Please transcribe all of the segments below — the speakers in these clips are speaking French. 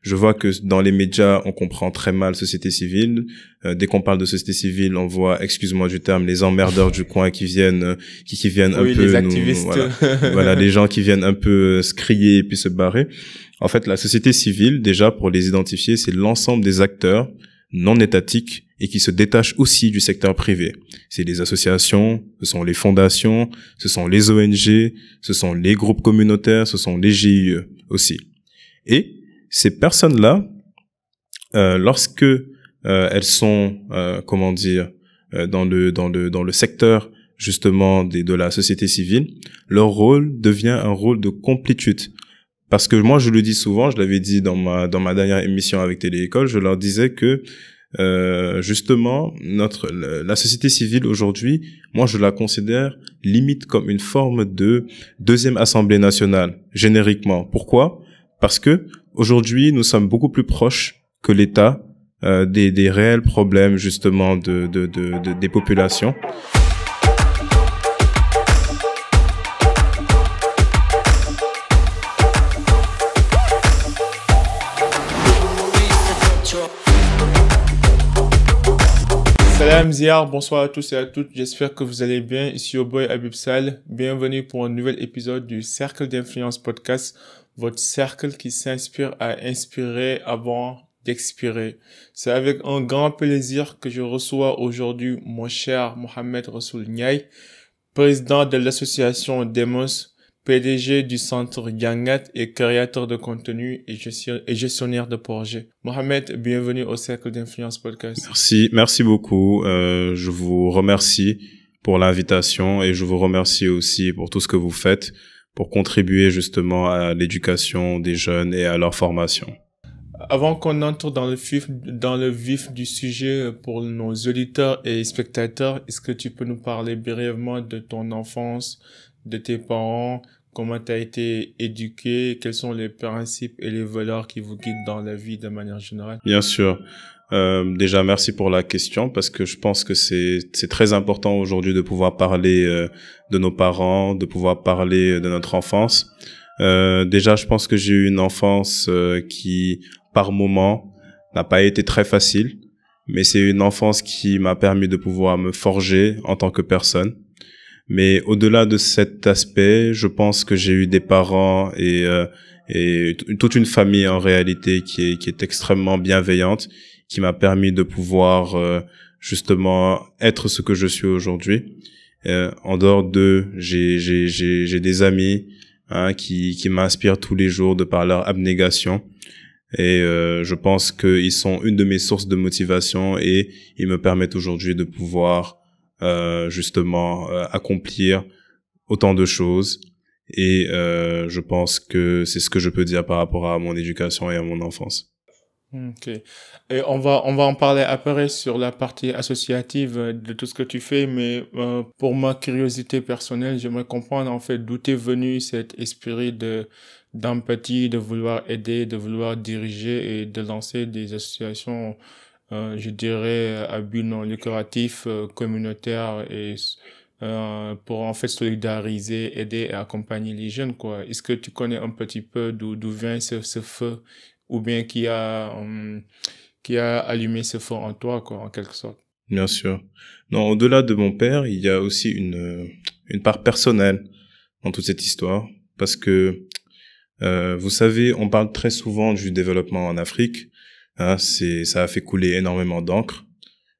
Je vois que dans les médias, on comprend très mal société civile. Dès qu'on parle de société civile, on voit, excuse-moi du terme, les emmerdeurs du coin qui viennent, qui viennent un peu, les activistes. Voilà, les gens qui viennent un peu se crier et puis se barrer. En fait, la société civile, déjà pour les identifier, c'est l'ensemble des acteurs non étatiques et qui se détachent aussi du secteur privé. C'est les associations, ce sont les fondations, ce sont les ONG, ce sont les groupes communautaires, ce sont les GIE aussi. Et ces personnes-là, lorsque elles sont, dans le secteur justement de la société civile, leur rôle devient un rôle de complétude. Parce que moi, je le dis souvent, je l'avais dit dans ma dernière émission avec Télé-École, je leur disais que justement la société civile aujourd'hui, moi je la considère limite comme une forme de deuxième assemblée nationale génériquement. Pourquoi? Parce que aujourd'hui, nous sommes beaucoup plus proches que l'État des réels problèmes justement des populations. Salam Ziar, bonsoir à tous et à toutes, j'espère que vous allez bien, ici au boy Habib Sall, bienvenue pour un nouvel épisode du Cercle d'Influence Podcast, votre cercle qui s'inspire à inspirer avant d'expirer. C'est avec un grand plaisir que je reçois aujourd'hui mon cher Mohamed Rassoul Ndiaye, président de l'association Demos, PDG du centre Yangat et créateur de contenu et gestionnaire de projet. Mohamed, bienvenue au Cercle d'Influence Podcast. Merci beaucoup. Je vous remercie pour l'invitation et je vous remercie aussi pour tout ce que vous faites pour contribuer justement à l'éducation des jeunes et à leur formation. Avant qu'on entre dans le vif du sujet pour nos auditeurs et spectateurs, est-ce que tu peux nous parler brièvement de ton enfance, de tes parents, comment tu as été éduqué, quels sont les principes et les valeurs qui vous guident dans la vie de manière générale? Bien sûr. Déjà, merci pour la question parce que je pense que c'est très important aujourd'hui de pouvoir parler de nos parents, de pouvoir parler de notre enfance. Déjà, je pense que j'ai eu une enfance qui, par moments, n'a pas été très facile, mais c'est une enfance qui m'a permis de pouvoir me forger en tant que personne. Mais au-delà de cet aspect, je pense que j'ai eu des parents et toute une famille en réalité qui est extrêmement bienveillante, qui m'a permis de pouvoir justement être ce que je suis aujourd'hui. En dehors d'eux, j'ai des amis qui m'inspirent tous les jours de par leur abnégation. Et je pense qu'ils sont une de mes sources de motivation et ils me permettent aujourd'hui de pouvoir justement accomplir autant de choses et je pense que c'est ce que je peux dire par rapport à mon éducation et à mon enfance. Ok. Et on va en parler après sur la partie associative de tout ce que tu fais, mais pour ma curiosité personnelle, j'aimerais comprendre en fait d'où est venu cet esprit d'empathie, de vouloir aider, de vouloir diriger et de lancer des associations je dirais à but non lucratif, communautaire et pour en fait solidariser, aider et accompagner les jeunes quoi. Est-ce que tu connais un petit peu d'où vient ce feu ou bien qui a allumé ce feu en toi quoi en quelque sorte? Bien sûr. Non, au-delà de mon père, il y a aussi une part personnelle dans toute cette histoire parce que vous savez, on parle très souvent du développement en Afrique. Ça a fait couler énormément d'encre.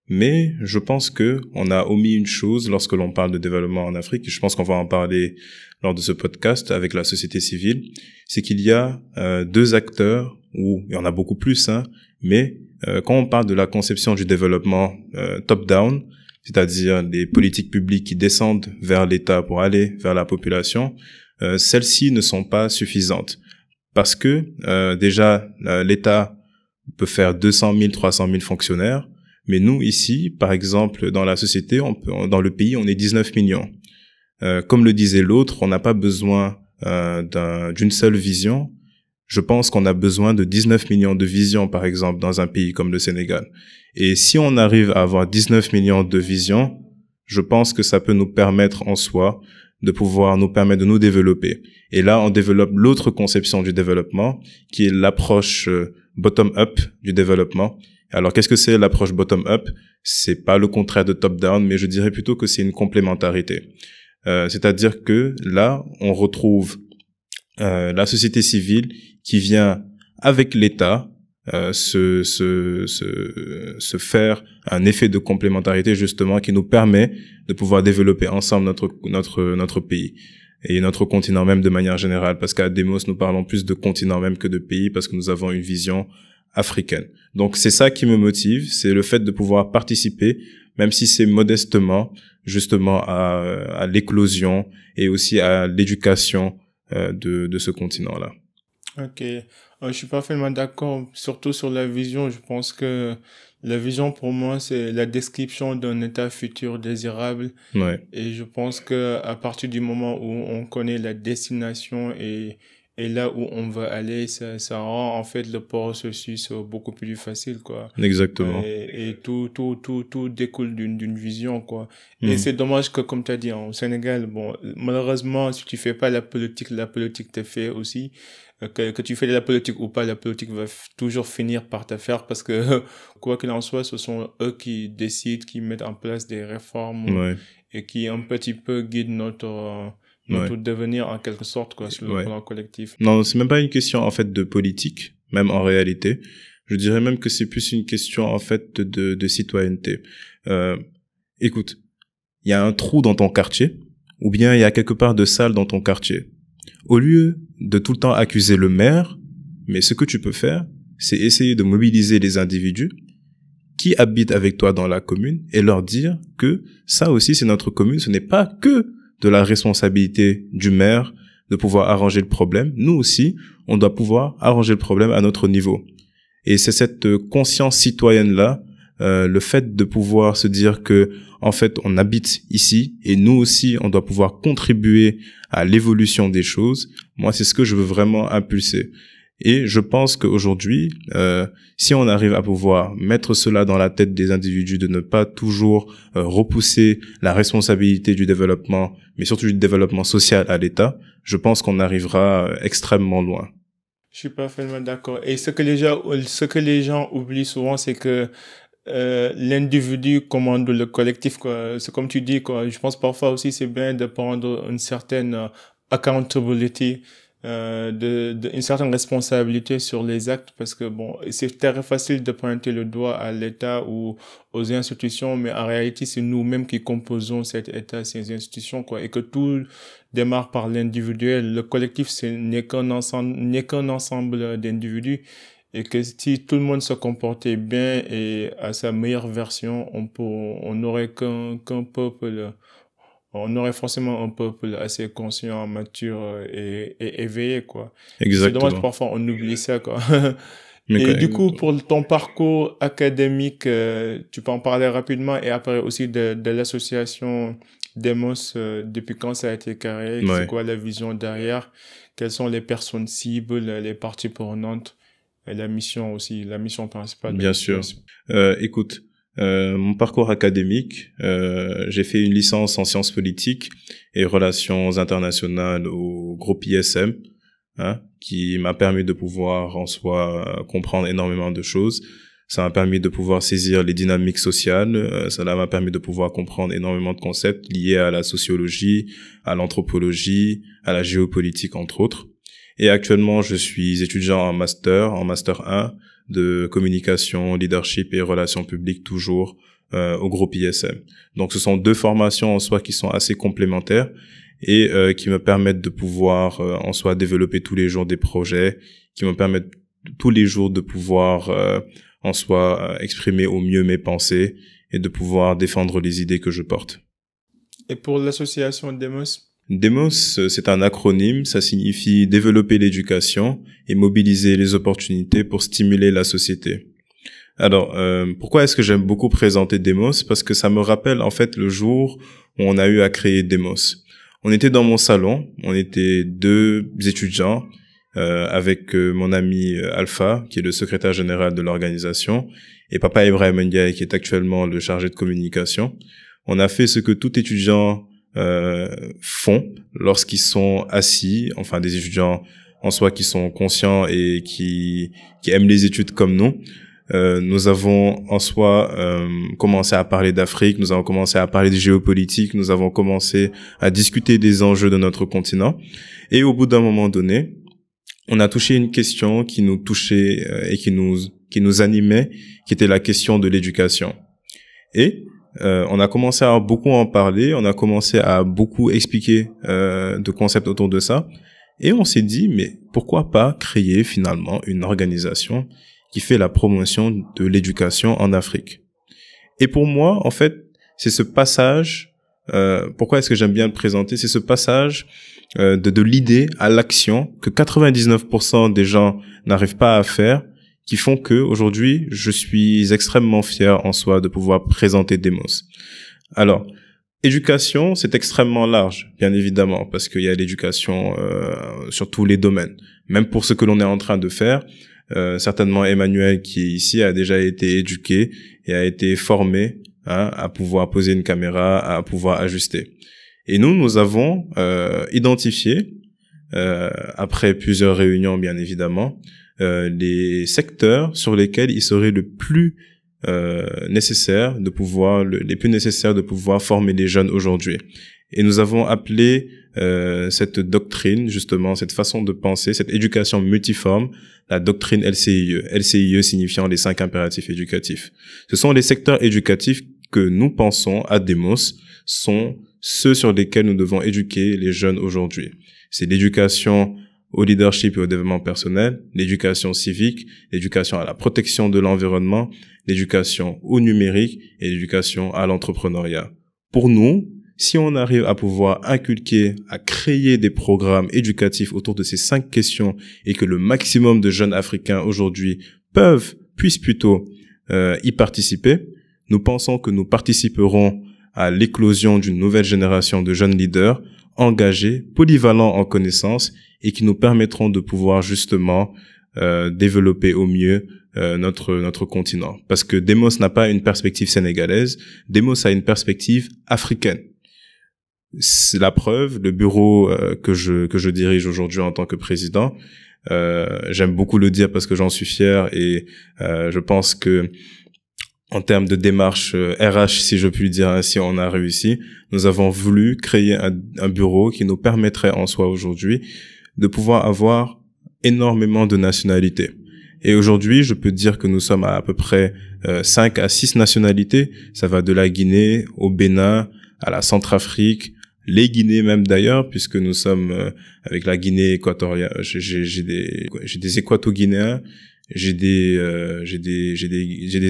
Mais je pense que on a omis une chose lorsque l'on parle de développement en Afrique, et je pense qu'on va en parler lors de ce podcast avec la société civile, c'est qu'il y a deux acteurs, ou il y en a beaucoup plus, mais quand on parle de la conception du développement top-down, c'est-à-dire des politiques publiques qui descendent vers l'État pour aller vers la population, celles-ci ne sont pas suffisantes. Parce que déjà, l'État peut faire 200 000, 300 000 fonctionnaires. Mais nous, ici, par exemple, dans la société, dans le pays, on est 19 millions. Comme le disait l'autre, on n'a pas besoin d'une seule vision. Je pense qu'on a besoin de 19 millions de visions, par exemple, dans un pays comme le Sénégal. Et si on arrive à avoir 19 millions de visions, je pense que ça peut nous permettre en soi de pouvoir nous permettre de nous développer. Et là, on développe l'autre conception du développement, qui est l'approche bottom-up du développement. Alors, qu'est-ce que c'est l'approche bottom-up? C'est pas le contraire de top-down, mais je dirais plutôt que c'est une complémentarité. C'est-à-dire que là, on retrouve la société civile qui vient avec l'État se faire un effet de complémentarité justement qui nous permet de pouvoir développer ensemble notre pays et notre continent même de manière générale, parce qu'à Demos nous parlons plus de continent même que de pays parce que nous avons une vision africaine. Donc c'est ça qui me motive, c'est le fait de pouvoir participer, même si c'est modestement, justement à l'éclosion et aussi à l'éducation de ce continent-là. Ok, je suis parfaitement d'accord, surtout sur la vision. Je pense que la vision pour moi, c'est la description d'un état futur désirable. Ouais, Et je pense que à partir du moment où on connaît la destination et là où on va aller, ça rend en fait le processus beaucoup plus facile, quoi. exactement. Et tout découle d'une vision, quoi. Et Mhm. c'est dommage que, comme tu as dit, au Sénégal, bon, malheureusement, si tu fais pas la politique te fait aussi. Que tu fais de la politique ou pas, la politique va toujours finir par te faire parce que, quoi qu'il en soit, ce sont eux qui décident, qui mettent en place des réformes Ouais, et qui un petit peu guident ouais, notre devenir en quelque sorte, quoi, sur le ouais. plan collectif. Non, c'est même pas une question en fait de politique, même en réalité. Je dirais même que c'est plus une question en fait de citoyenneté. Euh, Écoute, il y a un trou dans ton quartier, ou bien il y a quelque part de sale dans ton quartier. Au lieu de tout le temps accuser le maire, mais ce que tu peux faire, c'est essayer de mobiliser les individus qui habitent avec toi dans la commune et leur dire que ça aussi c'est notre commune, ce n'est pas que de la responsabilité du maire de pouvoir arranger le problème. Nous aussi, on doit pouvoir arranger le problème à notre niveau. Et c'est cette conscience citoyenne-là, le fait de pouvoir se dire que, en fait, on habite ici et nous aussi, on doit pouvoir contribuer à l'évolution des choses. Moi, c'est ce que je veux vraiment impulser. Et je pense qu'aujourd'hui, si on arrive à pouvoir mettre cela dans la tête des individus, de ne pas toujours repousser la responsabilité du développement, mais surtout du développement social à l'État, je pense qu'on arrivera extrêmement loin. Je suis parfaitement d'accord. Et ce que les gens oublient souvent, c'est que l'individu commande le collectif, quoi. C'est comme tu dis, quoi. Je pense parfois aussi c'est bien de prendre une certaine accountability, une certaine responsabilité sur les actes, parce que bon, c'est très facile de pointer le doigt à l'État ou aux institutions, mais en réalité c'est nous-mêmes qui composons cet État, ces institutions, quoi, et que tout démarre par l'individuel. Le collectif, n'est qu'un ensemble d'individus. Et que si tout le monde se comportait bien et à sa meilleure version, on n'aurait qu'un peuple, on aurait forcément un peuple assez conscient, mature et éveillé, quoi. Et c'est dommage, Exactement. parfois, on oublie ça, quoi. Mais Et du coup, exactement. pour ton parcours académique, tu peux en parler rapidement et après aussi de l'association Demos, depuis quand ça a été créé, c'est Ouais, quoi la vision derrière, quelles sont les personnes cibles, les parties prenantes. Et la mission aussi, la mission principale de bien sûr. l'association. Écoute, mon parcours académique, j'ai fait une licence en sciences politiques et relations internationales au groupe ISM, hein, qui m'a permis de pouvoir en soi comprendre énormément de choses. Ça m'a permis de pouvoir saisir les dynamiques sociales. Cela m'a permis de pouvoir comprendre énormément de concepts liés à la sociologie, à l'anthropologie, à la géopolitique, entre autres. Et actuellement, je suis étudiant en master 1 de communication, leadership et relations publiques, toujours au groupe ISM. Donc, ce sont deux formations en soi qui sont assez complémentaires et qui me permettent de pouvoir en soi développer tous les jours des projets, qui me permettent tous les jours de pouvoir en soi exprimer au mieux mes pensées et de pouvoir défendre les idées que je porte. Et pour l'association Demos? Demos, c'est un acronyme, ça signifie développer l'éducation et mobiliser les opportunités pour stimuler la société. Alors, pourquoi est-ce que j'aime beaucoup présenter Demos? Parce que ça me rappelle en fait le jour où on a eu à créer Demos. On était dans mon salon, on était deux étudiants avec mon ami Alpha, qui est le secrétaire général de l'organisation, et Papa Ibrahim Ndiaye, qui est actuellement le chargé de communication. On a fait ce que tout étudiant font lorsqu'ils sont assis, enfin des étudiants en soi qui sont conscients et qui aiment les études comme nous. Nous avons en soi commencé à parler d'Afrique, nous avons commencé à parler de géopolitique, nous avons commencé à discuter des enjeux de notre continent. Et au bout d'un moment donné, on a touché une question qui nous touchait et qui nous animait, qui était la question de l'éducation. Et on a commencé à beaucoup en parler, on a commencé à beaucoup expliquer de concepts autour de ça. Et on s'est dit, mais pourquoi pas créer finalement une organisation qui fait la promotion de l'éducation en Afrique. Et pour moi, en fait, c'est ce passage, pourquoi est-ce que j'aime bien le présenter, c'est ce passage de l'idée à l'action que 99% des gens n'arrivent pas à faire, qui font que aujourd'hui, je suis extrêmement fier en soi de pouvoir présenter Demos. Alors, éducation, c'est extrêmement large, bien évidemment, parce qu'il y a l'éducation sur tous les domaines. Même pour ce que l'on est en train de faire, certainement Emmanuel qui est ici a déjà été éduqué et a été formé à pouvoir poser une caméra, à pouvoir ajuster. Et nous avons identifié, après plusieurs réunions bien évidemment, les secteurs sur lesquels il serait le plus nécessaire de pouvoir, les plus nécessaires de pouvoir former les jeunes aujourd'hui. Et nous avons appelé cette doctrine, justement, cette façon de penser, cette éducation multiforme, la doctrine LCIE. LCIE signifiant les 5 impératifs éducatifs. Ce sont les secteurs éducatifs que nous pensons à Demos sont ceux sur lesquels nous devons éduquer les jeunes aujourd'hui. C'est l'éducation au leadership et au développement personnel, l'éducation civique, l'éducation à la protection de l'environnement, l'éducation au numérique et l'éducation à l'entrepreneuriat. Pour nous, si on arrive à pouvoir inculquer, à créer des programmes éducatifs autour de ces 5 questions et que le maximum de jeunes Africains aujourd'hui puissent plutôt y participer, nous pensons que nous participerons à l'éclosion d'une nouvelle génération de jeunes leaders engagés, polyvalents en connaissances et qui nous permettront de pouvoir justement développer au mieux notre continent. Parce que Demos n'a pas une perspective sénégalaise, Demos a une perspective africaine. C'est la preuve, le bureau que je dirige aujourd'hui en tant que président, j'aime beaucoup le dire parce que j'en suis fier et je pense que en termes de démarche RH, si je puis le dire ainsi, on a réussi. Nous avons voulu créer un bureau qui nous permettrait en soi aujourd'hui de pouvoir avoir énormément de nationalités. Et aujourd'hui, je peux dire que nous sommes à peu près 5 à 6 nationalités. Ça va de la Guinée au Bénin, à la Centrafrique, les Guinées même d'ailleurs, puisque nous sommes avec la Guinée équatoriale. J'ai des Équato-Guinéens, j'ai des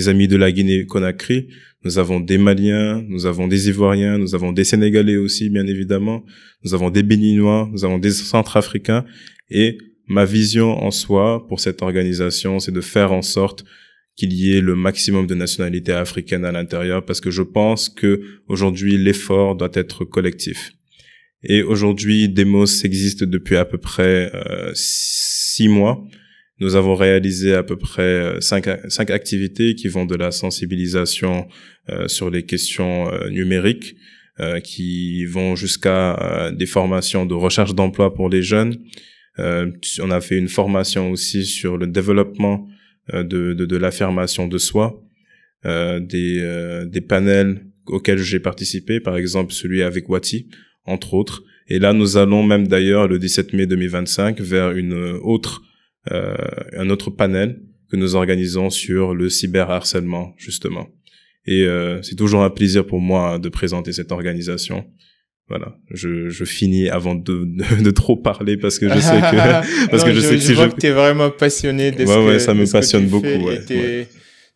amis de la Guinée-Conakry. Nous avons des Maliens, nous avons des Ivoiriens, nous avons des Sénégalais aussi, bien évidemment. Nous avons des Béninois, nous avons des Centrafricains. Et ma vision en soi pour cette organisation, c'est de faire en sorte qu'il y ait le maximum de nationalités africaines à l'intérieur, parce que je pense que aujourd'hui l'effort doit être collectif. Et aujourd'hui, Demos existe depuis à peu près 6 mois. Nous avons réalisé à peu près 5 activités qui vont de la sensibilisation sur les questions numériques, qui vont jusqu'à des formations de recherche d'emploi pour les jeunes. On a fait une formation aussi sur le développement de l'affirmation de soi, des panels auxquels j'ai participé, par exemple celui avec Wati, entre autres. Et là, nous allons même d'ailleurs le 17 mai 2025 vers un autre panel que nous organisons sur le cyberharcèlement, justement. Et c'est toujours un plaisir pour moi de présenter cette organisation. Voilà, je finis avant de trop parler parce que je sais que je vois que t'es vraiment passionné de ça me passionne beaucoup.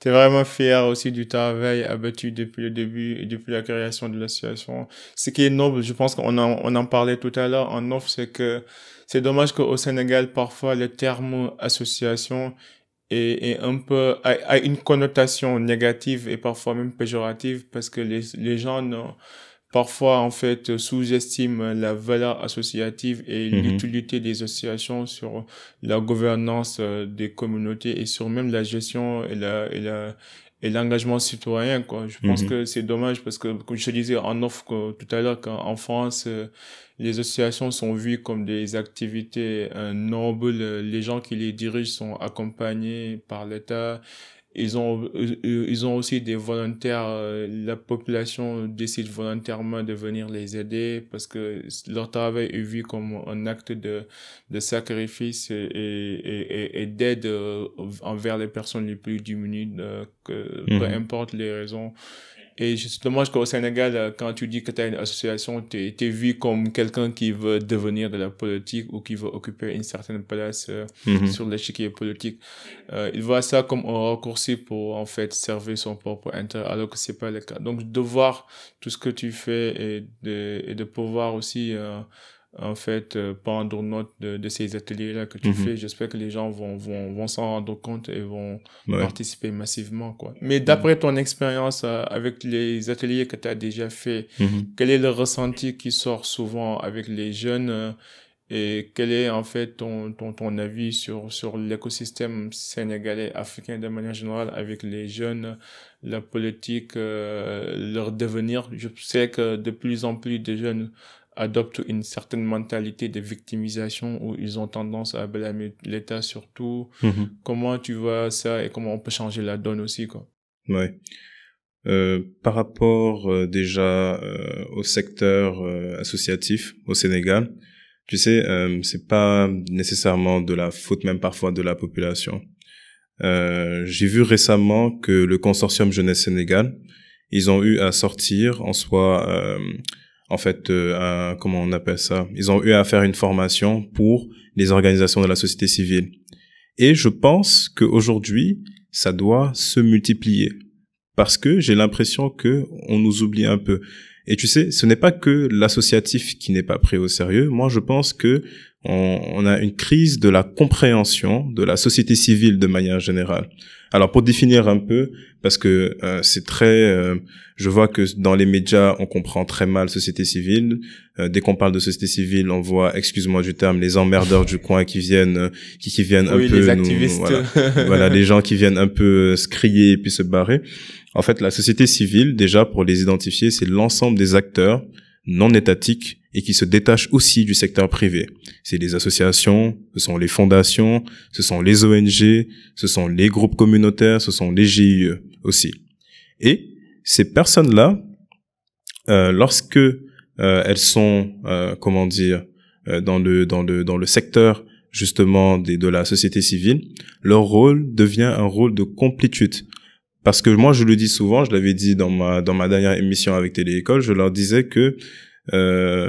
T'es vraiment fier aussi du travail abattu depuis le début et depuis la création de l'association. Ce qui est noble, je pense qu'on en parlait tout à l'heure en off, c'est que c'est dommage qu'au Sénégal parfois le terme association est un peu a une connotation négative et parfois même péjorative parce que les gens parfois, en fait, sous-estiment la valeur associative et l'utilité des associations sur la gouvernance des communautés et sur même la gestion et l'engagement citoyen, quoi. Je pense que c'est dommage parce que, comme je te disais en off tout à l'heure, qu'en France, les associations sont vues comme des activités nobles. Les gens qui les dirigent sont accompagnés par l'État. Ils ont aussi des volontaires. La population décide volontairement de venir les aider parce que leur travail est vu comme un acte de sacrifice et d'aide envers les personnes les plus démunies, peu importe les raisons. Et c'est dommage qu'au Sénégal, quand tu dis que tu as une association, t'es vu comme quelqu'un qui veut devenir de la politique ou qui veut occuper une certaine place sur l'échiquier politique. Il voit ça comme un raccourci pour, en fait, servir son propre intérêt, alors que c'est pas le cas. Donc, de voir tout ce que tu fais et de pouvoir aussi, en fait, prendre note de ces ateliers-là que tu fais. J'espère que les gens vont s'en rendre compte et vont participer massivement, quoi. Mais d'après ton expérience avec les ateliers que tu as déjà fait, quel est le ressenti qui sort souvent avec les jeunes et quel est, en fait, ton avis sur l'écosystème sénégalais, africain de manière générale avec les jeunes, la politique, leur devenir? Je sais que de plus en plus de jeunes adoptent une certaine mentalité de victimisation où ils ont tendance à blâmer l'État surtout. Comment tu vois ça et comment on peut changer la donne aussi, quoi? Ouais. Par rapport déjà au secteur associatif au Sénégal, tu sais, c'est pas nécessairement de la faute même parfois de la population. J'ai vu récemment que le consortium Jeunesse Sénégal, ils ont eu à sortir en soi en fait, comment on appelle ça? Ils ont eu à faire une formation pour les organisations de la société civile. Et je pense qu'aujourd'hui, ça doit se multiplier. Parce que j'ai l'impression que on nous oublie un peu. Et tu sais, ce n'est pas que l'associatif qui n'est pas pris au sérieux. Moi, je pense que on a une crise de la compréhension de la société civile de manière générale. Alors, pour définir un peu, parce que c'est très... je vois que dans les médias, on comprend très mal société civile. Dès qu'on parle de société civile, on voit, excuse-moi du terme, les emmerdeurs du coin qui viennent qui viennent un peu... les activistes. Voilà, les gens qui viennent un peu se crier et puis se barrer. En fait, la société civile, déjà, pour les identifier, c'est l'ensemble des acteurs non étatiques et qui se détachent aussi du secteur privé. C'est les associations, ce sont les fondations, ce sont les ONG, ce sont les groupes communautaires, ce sont les GIE aussi. Et ces personnes-là, lorsque elles sont, comment dire, dans le secteur justement de la société civile, leur rôle devient un rôle de complétude. Parce que moi, je le dis souvent, je l'avais dit dans ma dernière émission avec Télé-École, je leur disais que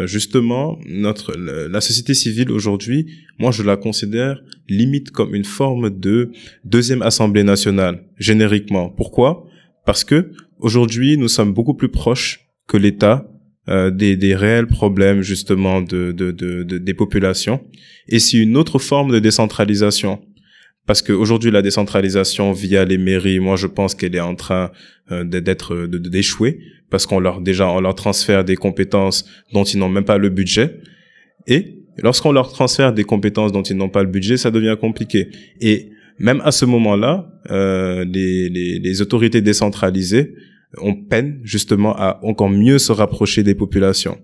justement la société civile aujourd'hui, moi je la considère limite comme une forme de deuxième assemblée nationale génériquement. Pourquoi? Parce que aujourd'hui, nous sommes beaucoup plus proches que l'État des réels problèmes justement des populations, et c'est une autre forme de décentralisation. Parce que aujourd'hui la décentralisation via les mairies, moi je pense qu'elle est en train d'échouer, parce qu'on leur transfère des compétences dont ils n'ont même pas le budget, et lorsqu'on leur transfère des compétences dont ils n'ont pas le budget, ça devient compliqué. Et même à ce moment-là, les autorités décentralisées ont peine justement à encore mieux se rapprocher des populations.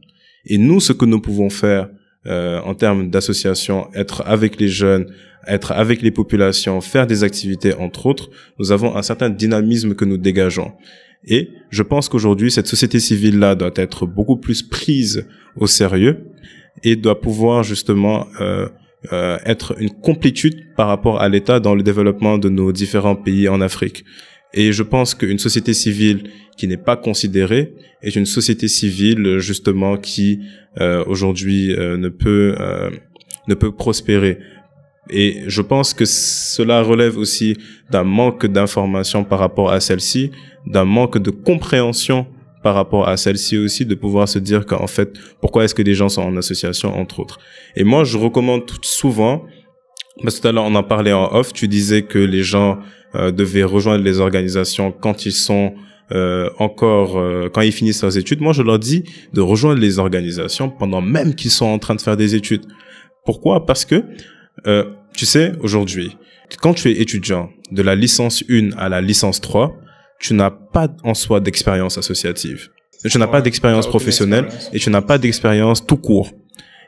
Et nous, ce que nous pouvons faire en termes d'association, être avec les jeunes, être avec les populations, faire des activités entre autres, nous avons un certain dynamisme que nous dégageons. Et je pense qu'aujourd'hui, cette société civile-là doit être beaucoup plus prise au sérieux et doit pouvoir justement être une complétude par rapport à l'État dans le développement de nos différents pays en Afrique. Et je pense qu'une société civile qui n'est pas considérée est une société civile justement qui aujourd'hui ne peut prospérer. Et je pense que cela relève aussi d'un manque d'information par rapport à celle-ci, d'un manque de compréhension par rapport à celle-ci aussi, de pouvoir se dire qu'en fait, pourquoi est-ce que des gens sont en association, entre autres. Et moi, je recommande souvent, parce que tout à l'heure on en parlait en off, tu disais que les gens devaient rejoindre les organisations quand ils sont quand ils finissent leurs études, moi je leur dis de rejoindre les organisations pendant même qu'ils sont en train de faire des études. Pourquoi? Parce que tu sais, aujourd'hui, quand tu es étudiant de la licence 1 à la licence 3, tu n'as pas en soi d'expérience associative. Tu n'as pas d'expérience professionnelle et tu n'as pas d'expérience tout court.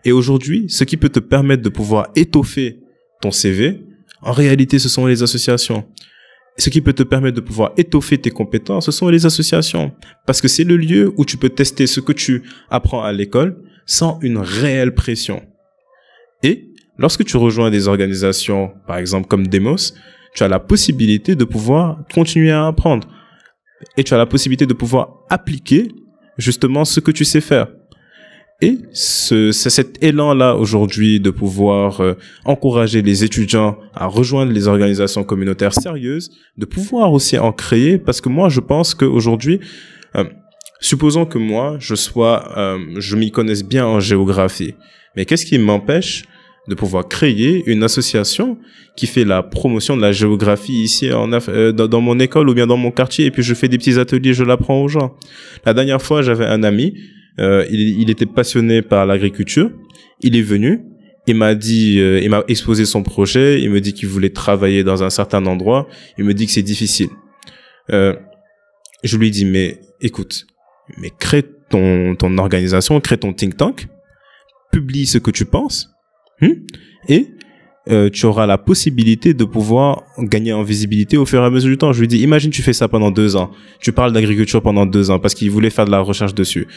Et aujourd'hui, ce qui peut te permettre de pouvoir étoffer ton CV, en réalité, ce sont les associations. Ce qui peut te permettre de pouvoir étoffer tes compétences, ce sont les associations. Parce que c'est le lieu où tu peux tester ce que tu apprends à l'école sans une réelle pression. Et lorsque tu rejoins des organisations, par exemple comme Demos, tu as la possibilité de pouvoir continuer à apprendre. Et tu as la possibilité de pouvoir appliquer justement ce que tu sais faire. Et c'est cet élan-là aujourd'hui de pouvoir encourager les étudiants à rejoindre les organisations communautaires sérieuses, de pouvoir aussi en créer, parce que moi je pense qu'aujourd'hui, supposons que moi je m'y connaisse bien en géographie, mais qu'est-ce qui m'empêche de pouvoir créer une association qui fait la promotion de la géographie ici dans mon école ou bien dans mon quartier, et puis je fais des petits ateliers, je l'apprends aux gens. La dernière fois, j'avais un ami, il était passionné par l'agriculture, il est venu, il m'a exposé son projet, il me dit qu'il voulait travailler dans un certain endroit, il me dit que c'est difficile. Je lui dis, mais écoute, mais crée ton organisation, crée ton think tank, publie ce que tu penses, et tu auras la possibilité de pouvoir gagner en visibilité au fur et à mesure du temps. Je lui dis, imagine tu fais ça pendant 2 ans. Tu parles d'agriculture pendant 2 ans parce qu'il voulait faire de la recherche dessus.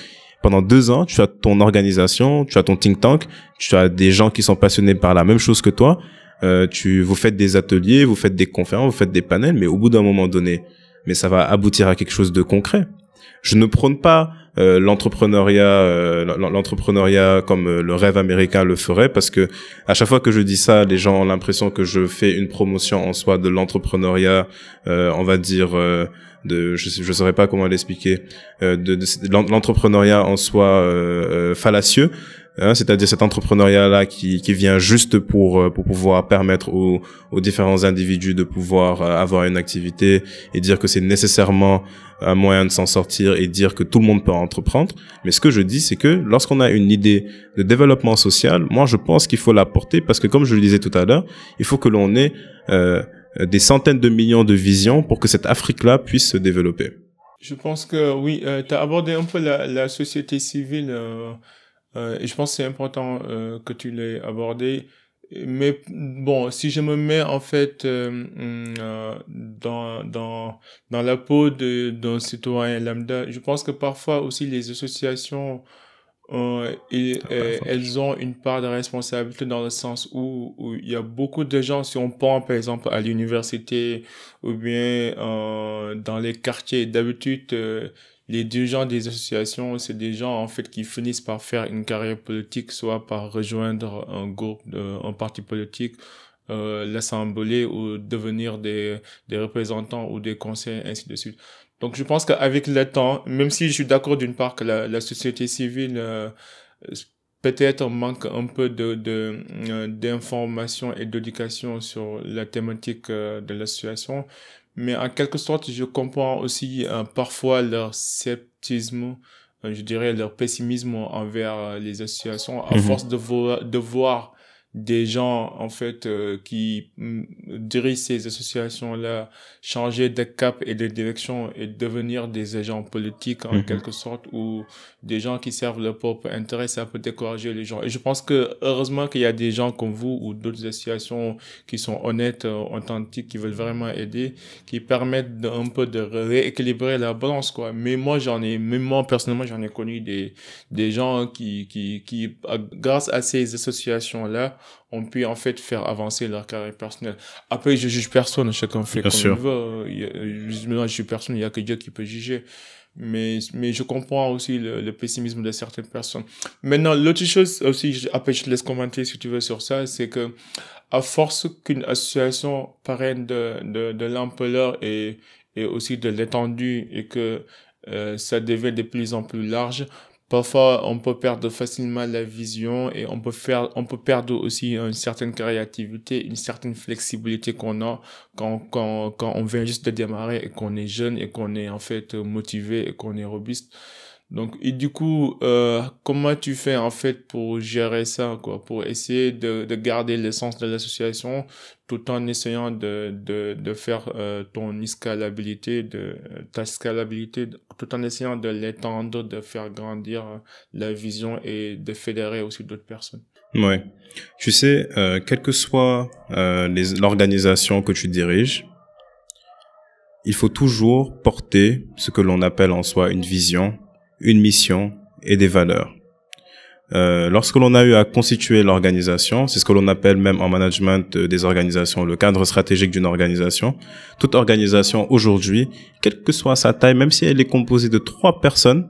Pendant 2 ans, tu as ton organisation, tu as ton think tank, tu as des gens qui sont passionnés par la même chose que toi. Vous faites des ateliers, vous faites des conférences, vous faites des panels, mais au bout d'un moment donné, mais ça va aboutir à quelque chose de concret. Je ne prône pas l'entrepreneuriat comme le rêve américain le ferait, parce que à chaque fois que je dis ça, les gens ont l'impression que je fais une promotion en soi de l'entrepreneuriat, on va dire je saurais pas comment l'expliquer, de l'entrepreneuriat en soi fallacieux. C'est-à-dire cet entrepreneuriat-là qui vient juste pour pouvoir permettre aux différents individus de pouvoir avoir une activité et dire que c'est nécessairement un moyen de s'en sortir et dire que tout le monde peut entreprendre. Mais ce que je dis, c'est que lorsqu'on a une idée de développement social, moi je pense qu'il faut la porter, parce que comme je le disais tout à l'heure, il faut que l'on ait des centaines de millions de visions pour que cette Afrique-là puisse se développer. Je pense que oui, tu as abordé un peu la société civile. Et je pense que c'est important que tu l'aies abordé. Mais bon, si je me mets en fait dans la peau d'un citoyen lambda, je pense que parfois aussi les associations elles ont une part de responsabilité, dans le sens où il y a beaucoup de gens, si on pense par exemple à l'université ou bien dans les quartiers, d'habitude les dirigeants des associations, c'est des gens en fait qui finissent par faire une carrière politique, soit par rejoindre un groupe, un parti politique, l'assemblée, ou devenir des représentants ou des conseillers, ainsi de suite. Donc je pense qu'avec le temps, même si je suis d'accord d'une part que la société civile peut-être manque un peu d'information et d'éducation sur la thématique de l'association, mais en quelque sorte, je comprends aussi parfois leur scepticisme, je dirais leur pessimisme envers les associations, à force de voir des gens en fait qui dirigent ces associations-là changer de cap et de direction et devenir des agents politiques en quelque sorte, ou des gens qui servent leur propre intérêt. Ça peut décourager les gens. Et je pense que heureusement qu'il y a des gens comme vous ou d'autres associations qui sont honnêtes, authentiques, qui veulent vraiment aider, qui permettent un peu de rééquilibrer la balance, quoi. Mais même moi personnellement, j'en ai connu des gens qui grâce à ces associations-là, on peut en fait faire avancer leur carrière personnelle. Après, je juge personne, chacun fait comme il veut. Moi, je suis personne, il y a que Dieu qui peut juger. Mais je comprends aussi le pessimisme de certaines personnes. Maintenant, l'autre chose aussi, après je te laisse commenter si tu veux sur ça, c'est que à force qu'une association parraine de l'ampleur et aussi de l'étendue, et que ça devient de plus en plus large, parfois on peut perdre facilement la vision et on peut perdre aussi une certaine créativité, une certaine flexibilité qu'on a quand on vient juste de démarrer et qu'on est jeune et qu'on est en fait motivé et qu'on est robuste. Donc, et du coup, comment tu fais en fait pour gérer ça, quoi, pour essayer de garder l'essence de l'association tout en essayant de faire ta scalabilité, tout en essayant de l'étendre, de faire grandir la vision et de fédérer aussi d'autres personnes. Ouais. Tu sais, quelle que soit l'organisation que tu diriges, il faut toujours porter ce que l'on appelle en soi une vision, une mission et des valeurs. Lorsque l'on a eu à constituer l'organisation, c'est ce que l'on appelle même en management des organisations, le cadre stratégique d'une organisation. Toute organisation aujourd'hui, quelle que soit sa taille, même si elle est composée de 3 personnes,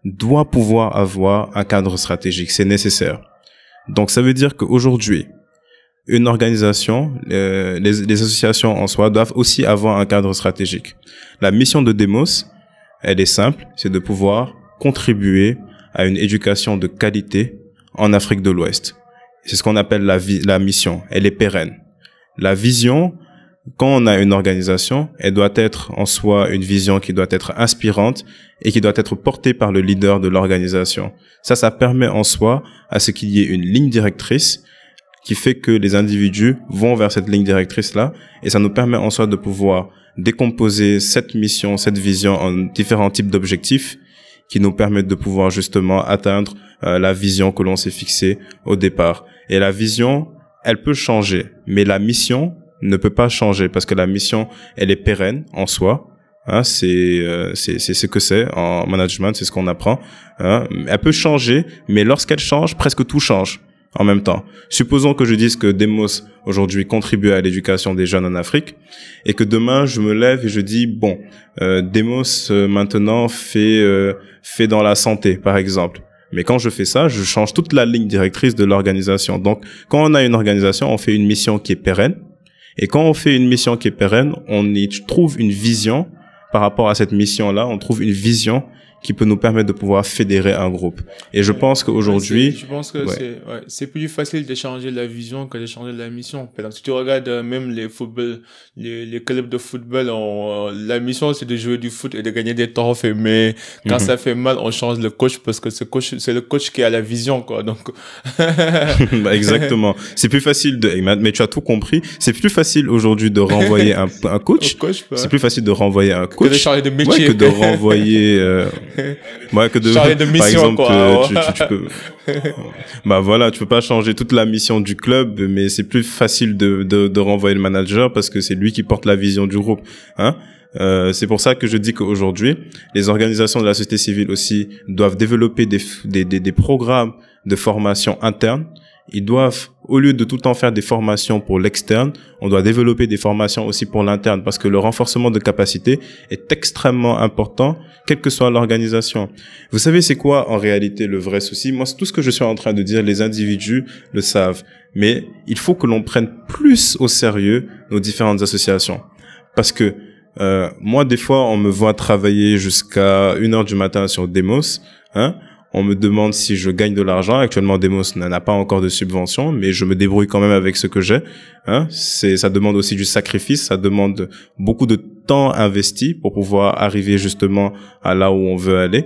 doit pouvoir avoir un cadre stratégique. C'est nécessaire. Donc ça veut dire qu'aujourd'hui, une organisation, les associations en soi doivent aussi avoir un cadre stratégique. La mission de Demos, elle est simple, c'est de pouvoir contribuer à une éducation de qualité en Afrique de l'Ouest. C'est ce qu'on appelle la mission. Elle est pérenne. La vision, quand on a une organisation, elle doit être en soi une vision qui doit être inspirante et qui doit être portée par le leader de l'organisation. Ça permet en soi à ce qu'il y ait une ligne directrice qui fait que les individus vont vers cette ligne directrice-là et ça nous permet en soi de pouvoir décomposer cette mission, cette vision en différents types d'objectifs qui nous permettent de pouvoir justement atteindre la vision que l'on s'est fixée au départ. Et la vision, elle peut changer, mais la mission ne peut pas changer parce que la mission, elle est pérenne en soi. Hein, c'est ce que c'est en management, c'est ce qu'on apprend. Hein. Elle peut changer, mais lorsqu'elle change, presque tout change en même temps. Supposons que je dise que Demos aujourd'hui contribue à l'éducation des jeunes en Afrique et que demain je me lève et je dis bon, Demos maintenant fait dans la santé par exemple. Mais quand je fais ça, je change toute la ligne directrice de l'organisation. Donc quand on a une organisation, on fait une mission qui est pérenne et quand on fait une mission qui est pérenne, on y trouve une vision par rapport à cette mission-là, on trouve une vision qui peut nous permettre de pouvoir fédérer un groupe. Et je pense qu'aujourd'hui... Je pense que c'est plus facile de changer la vision que de changer la mission. Par exemple, si tu regardes même les clubs de football, la mission c'est de jouer du foot et de gagner des trophées. Mais quand ça fait mal, on change le coach parce que c'est le coach qui a la vision, quoi. Donc... Exactement. C'est plus facile mais tu as tout compris. C'est plus facile aujourd'hui de renvoyer un coach. C'est plus facile de renvoyer un coach. Que de changer de métier. Que de renvoyer... changer de mission, par exemple, tu peux bah voilà, tu peux pas changer toute la mission du club, mais c'est plus facile de renvoyer le manager parce que c'est lui qui porte la vision du groupe, hein. C'est pour ça que je dis qu'aujourd'hui, les organisations de la société civile aussi doivent développer des programmes de formation interne. Ils doivent, au lieu de tout le temps faire des formations pour l'externe, on doit développer des formations aussi pour l'interne parce que le renforcement de capacité est extrêmement important, quelle que soit l'organisation. Vous savez, c'est quoi en réalité le vrai souci? Moi, c'est tout ce que je suis en train de dire, les individus le savent. Mais il faut que l'on prenne plus au sérieux nos différentes associations. Parce que moi, des fois, on me voit travailler jusqu'à 1h du matin sur Demos, hein. On me demande si je gagne de l'argent. Actuellement, Demos n'a pas encore de subvention, mais je me débrouille quand même avec ce que j'ai. Hein, ça demande aussi du sacrifice, ça demande beaucoup de temps investi pour pouvoir arriver justement à là où on veut aller.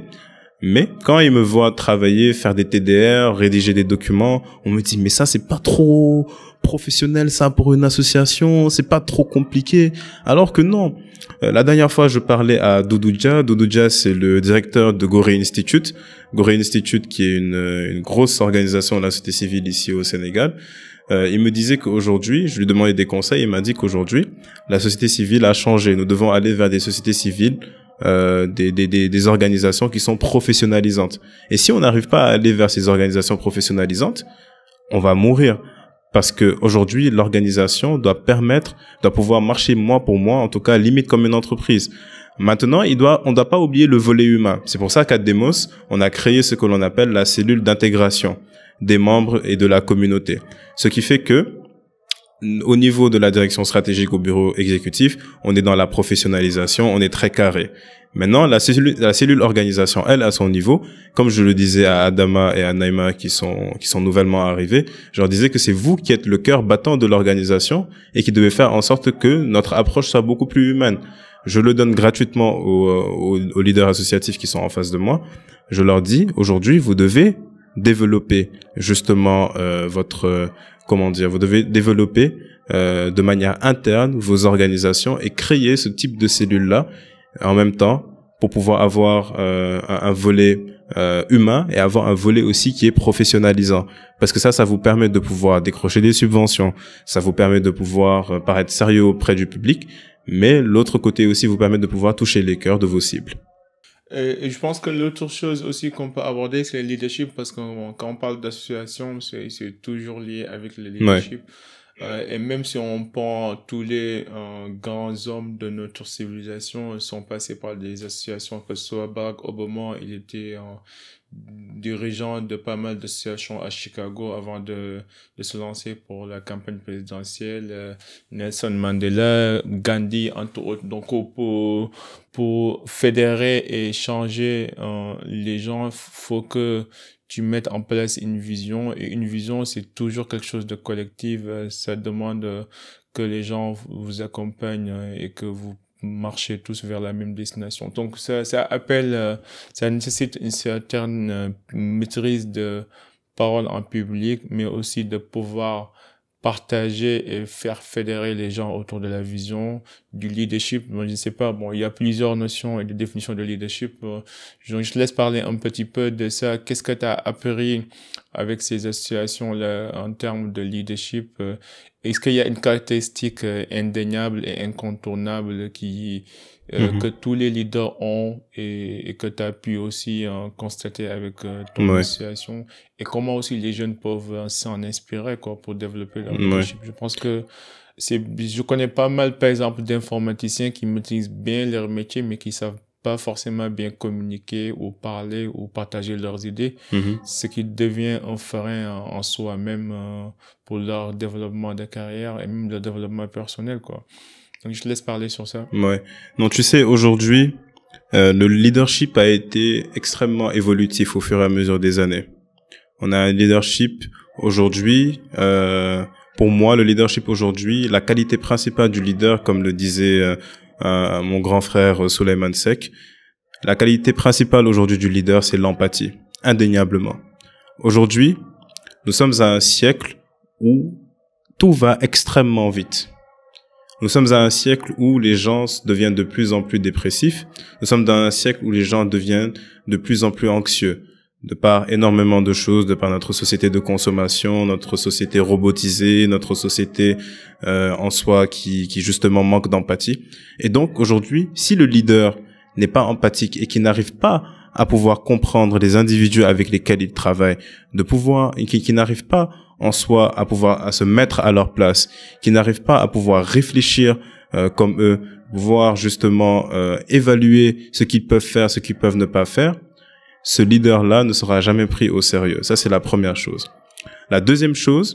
Mais quand ils me voient travailler, faire des TDR, rédiger des documents, on me dit mais ça c'est pas trop professionnel ça pour une association, c'est pas trop compliqué. Alors que non. La dernière fois, je parlais à Doudouja. Doudouja, c'est le directeur de Gorée Institute. Gorée Institute, qui est une grosse organisation de la société civile ici au Sénégal. Il me disait qu'aujourd'hui, je lui demandais des conseils, il m'a dit qu'aujourd'hui, la société civile a changé. Nous devons aller vers des sociétés civiles, des organisations qui sont professionnalisantes. Et si on n'arrive pas à aller vers ces organisations professionnalisantes, on va mourir. Parce que aujourd'hui, l'organisation doit pouvoir marcher mois pour mois, en tout cas, limite comme une entreprise. Maintenant, on doit pas oublier le volet humain. C'est pour ça qu'à Demos, on a créé ce que l'on appelle la cellule d'intégration des membres et de la communauté. Ce qui fait que au niveau de la direction stratégique au bureau exécutif, on est dans la professionnalisation, on est très carré. Maintenant, la cellule organisation, elle, à son niveau, comme je le disais à Adama et à Naïma qui sont nouvellement arrivés, je leur disais que c'est vous qui êtes le cœur battant de l'organisation et qui devez faire en sorte que notre approche soit beaucoup plus humaine. Je le donne gratuitement aux leaders associatifs qui sont en face de moi. Je leur dis, aujourd'hui, vous devez développer justement vous devez développer de manière interne vos organisations et créer ce type de cellules-là en même temps pour pouvoir avoir un volet humain et avoir un volet aussi qui est professionnalisant. Parce que ça vous permet de pouvoir décrocher des subventions, ça vous permet de pouvoir paraître sérieux auprès du public, mais l'autre côté aussi vous permet de pouvoir toucher les cœurs de vos cibles. Et je pense que l'autre chose aussi qu'on peut aborder, c'est le leadership, parce que quand on parle d'association, c'est toujours lié avec le leadership. Et même si on prend tous les grands hommes de notre civilisation sont passés par des associations, que ce soit Barack Obama, il était dirigeant de pas mal d'associations à Chicago avant de se lancer pour la campagne présidentielle. Nelson Mandela, Gandhi, entre autres. Donc pour fédérer et changer les gens, faut que tu mettes en place une vision, et une vision, c'est toujours quelque chose de collectif. Ça demande que les gens vous accompagnent et que vous marchez tous vers la même destination. Donc ça nécessite une certaine maîtrise de parole en public, mais aussi de pouvoir partager et faire fédérer les gens autour de la vision, du leadership. Moi, je ne sais pas, il y a plusieurs notions et de définitions de leadership. Je te laisse parler un petit peu de ça. Qu'est-ce que tu as appris avec ces associations-là en termes de leadership? Est-ce qu'il y a une caractéristique indéniable et incontournable que tous les leaders ont et que tu as pu aussi constater avec ton association, et comment aussi les jeunes peuvent s'en inspirer pour développer leur leadership? Je pense que je connais pas mal, par exemple, d'informaticiens qui maîtrisent bien leur métier, mais qui savent pas forcément bien communiquer ou parler ou partager leurs idées, ce qui devient un frein en soi, même pour leur développement de carrière et même leur développement personnel, quoi. Donc, je te laisse parler sur ça. Ouais. Non, tu sais, aujourd'hui, le leadership a été extrêmement évolutif au fur et à mesure des années. On a un leadership aujourd'hui, pour moi, le leadership aujourd'hui, la qualité principale du leader, comme le disait mon grand frère Souleymane Seck, la qualité principale aujourd'hui du leader, c'est l'empathie, indéniablement. Aujourd'hui, nous sommes à un siècle où tout va extrêmement vite. Nous sommes à un siècle où les gens deviennent de plus en plus dépressifs. Nous sommes dans un siècle où les gens deviennent de plus en plus anxieux, de par énormément de choses, de par notre société de consommation, notre société robotisée, notre société en soi qui justement manque d'empathie. Et donc aujourd'hui, si le leader n'est pas empathique et qui n'arrive pas à pouvoir comprendre les individus avec lesquels il travaille, qui n'arrive pas en soi à se mettre à leur place, qui n'arrivent pas à pouvoir réfléchir comme eux, pouvoir justement évaluer ce qu'ils peuvent faire, ce qu'ils peuvent ne pas faire, ce leader-là ne sera jamais pris au sérieux. Ça, c'est la première chose. La deuxième chose,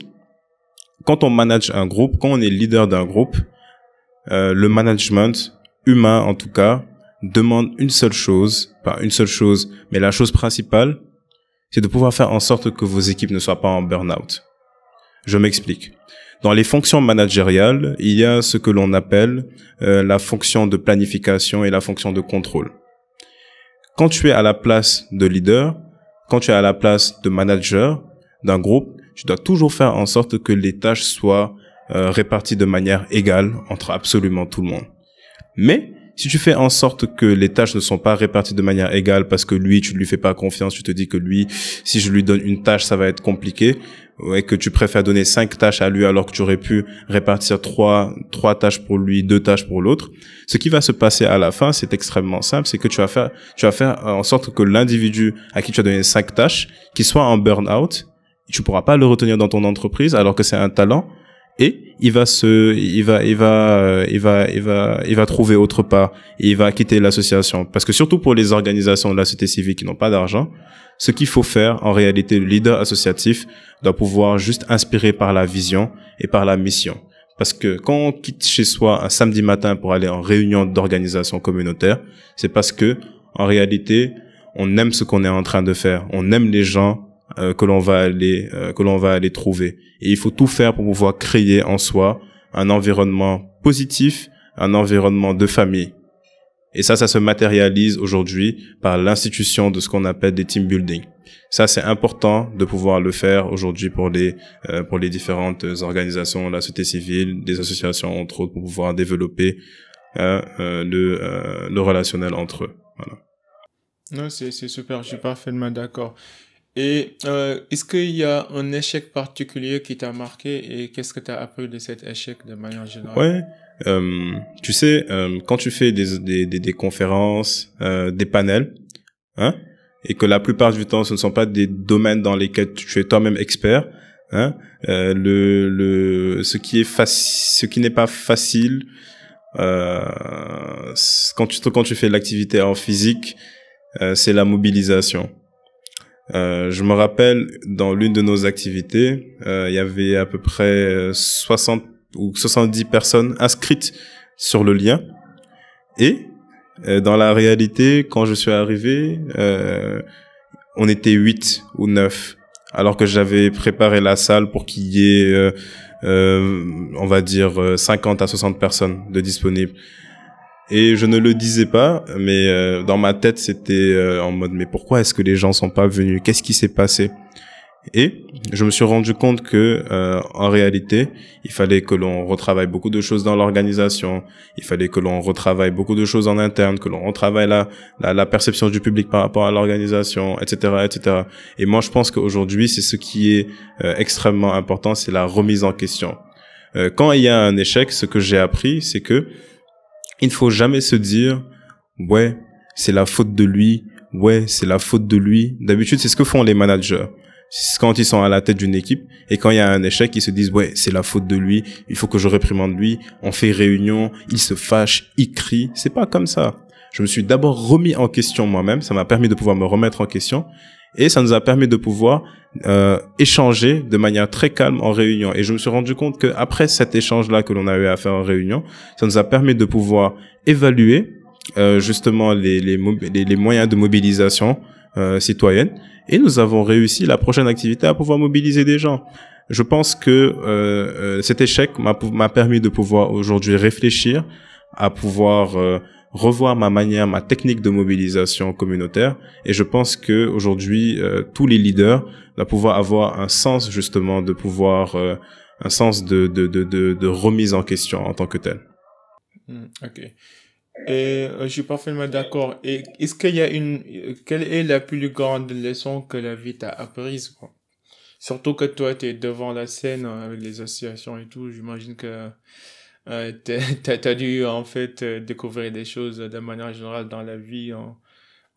quand on manage un groupe, quand on est leader d'un groupe, le management humain en tout cas demande une seule chose, pas une seule chose, mais la chose principale, c'est de pouvoir faire en sorte que vos équipes ne soient pas en burn-out. Je m'explique. Dans les fonctions managériales, il y a ce que l'on appelle la fonction de planification et la fonction de contrôle. Quand tu es à la place de leader, quand tu es à la place de manager d'un groupe, tu dois toujours faire en sorte que les tâches soient réparties de manière égale entre absolument tout le monde. Mais si tu fais en sorte que les tâches ne sont pas réparties de manière égale parce que lui, tu ne lui fais pas confiance, tu te dis que lui, si je lui donne une tâche, ça va être compliqué, et que tu préfères donner 5 tâches à lui alors que tu aurais pu répartir 3 tâches pour lui, 2 tâches pour l'autre, ce qui va se passer à la fin, c'est extrêmement simple, c'est que tu vas faire en sorte que l'individu à qui tu as donné 5 tâches, qu'il soit en burn-out, tu pourras pas le retenir dans ton entreprise alors que c'est un talent, et il va trouver autre part, et il va quitter l'association. Parce que surtout pour les organisations de la société civile qui n'ont pas d'argent, ce qu'il faut faire, en réalité, le leader associatif doit pouvoir juste inspirer par la vision et par la mission. Parce que quand on quitte chez soi un samedi matin pour aller en réunion d'organisation communautaire, c'est parce que, en réalité, on aime ce qu'on est en train de faire. On aime les gens que l'on va aller trouver. Et il faut tout faire pour pouvoir créer en soi un environnement positif, un environnement de famille. Et ça se matérialise aujourd'hui par l'institution de ce qu'on appelle des team building. Ça, c'est important de pouvoir le faire aujourd'hui pour les différentes organisations, la société civile, des associations, entre autres, pour pouvoir développer le relationnel entre eux. Voilà. Non, c'est super, je suis parfaitement d'accord. Et est-ce qu'il y a un échec particulier qui t'a marqué et qu'est-ce que tu as appris de cet échec de manière générale? Ouais. Tu sais, quand tu fais des conférences, des panels, hein, et que la plupart du temps ce ne sont pas des domaines dans lesquels tu es toi-même expert, hein, ce qui n'est pas facile, quand tu fais de l'activité en physique, c'est la mobilisation. Je me rappelle, dans l'une de nos activités, il y avait à peu près 60 ou 70 personnes inscrites sur le lien. Et dans la réalité, quand je suis arrivé, on était 8 ou 9, alors que j'avais préparé la salle pour qu'il y ait, on va dire, 50 à 60 personnes de disponibles. Et je ne le disais pas, mais dans ma tête, c'était en mode, mais pourquoi est-ce que les gens sont pas venus? Qu'est-ce qui s'est passé? Et je me suis rendu compte que en réalité, il fallait que l'on retravaille beaucoup de choses dans l'organisation, il fallait que l'on retravaille beaucoup de choses en interne, que l'on retravaille la perception du public par rapport à l'organisation, etc., etc. Et moi, je pense qu'aujourd'hui, c'est ce qui est extrêmement important, c'est la remise en question. Quand il y a un échec, ce que j'ai appris, c'est que il ne faut jamais se dire ouais, c'est la faute de lui, ouais, c'est la faute de lui. D'habitude, c'est ce que font les managers. Quand ils sont à la tête d'une équipe et quand il y a un échec, ils se disent ouais, c'est la faute de lui, il faut que je réprimande lui. On fait réunion, il se fâche, il crie. C'est pas comme ça. Je me suis d'abord remis en question moi-même, ça m'a permis de pouvoir me remettre en question et ça nous a permis de pouvoir échanger de manière très calme en réunion. Et je me suis rendu compte que après cet échange-là que l'on a eu à faire en réunion, ça nous a permis de pouvoir évaluer justement les moyens de mobilisation citoyenne. Et nous avons réussi la prochaine activité à pouvoir mobiliser des gens. Je pense que cet échec m'a permis de pouvoir aujourd'hui réfléchir, à pouvoir revoir ma technique de mobilisation communautaire. Et je pense que aujourd'hui, tous les leaders doivent pouvoir avoir un sens justement de pouvoir, un sens de remise en question en tant que tel. Ok. Et je suis parfaitement d'accord. Et est-ce qu'il y a quelle est la plus grande leçon que la vie t'a apprise, quoi? Surtout que toi, t'es devant la scène avec les associations et tout. J'imagine que t'as dû en fait découvrir des choses de manière générale dans la vie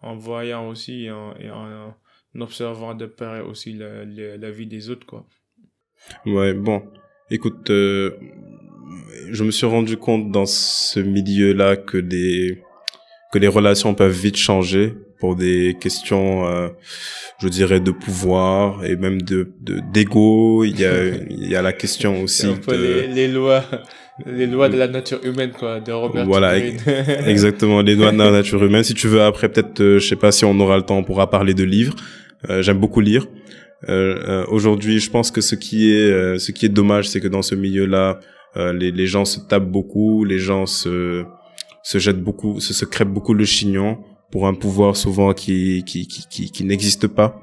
en voyant aussi et en observant de près aussi la vie des autres, quoi. Ouais, bon, écoute, je me suis rendu compte dans ce milieu-là que les relations peuvent vite changer pour des questions, je dirais, de pouvoir et même d'ego. Il y a la question aussi les lois de la nature humaine, quoi, de Robert voilà, Greene. Exactement, les lois de la nature humaine. Si tu veux, après, peut-être, je sais pas si on aura le temps, on pourra parler de livres. J'aime beaucoup lire. Aujourd'hui, je pense que ce qui est dommage, c'est que dans ce milieu-là, les gens se tapent beaucoup, les gens se jettent beaucoup, se crêpent beaucoup le chignon pour un pouvoir souvent qui n'existe pas,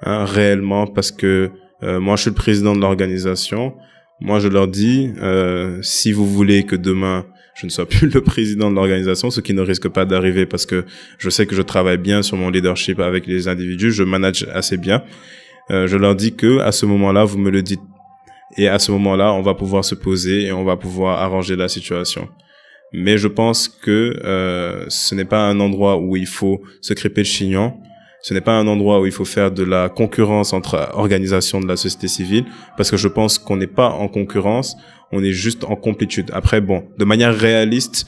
hein, réellement, parce que moi je suis le président de l'organisation. Moi je leur dis si vous voulez que demain je ne sois plus le président de l'organisation, ce qui ne risque pas d'arriver parce que je sais que je travaille bien sur mon leadership avec les individus, je manage assez bien. Je leur dis que à ce moment-là vous me le dites. Et à ce moment-là, on va pouvoir se poser et on va pouvoir arranger la situation. Mais je pense que ce n'est pas un endroit où il faut se crêper le chignon. Ce n'est pas un endroit où il faut faire de la concurrence entre organisations de la société civile, parce que je pense qu'on n'est pas en concurrence, on est juste en complétude. Après, bon, de manière réaliste,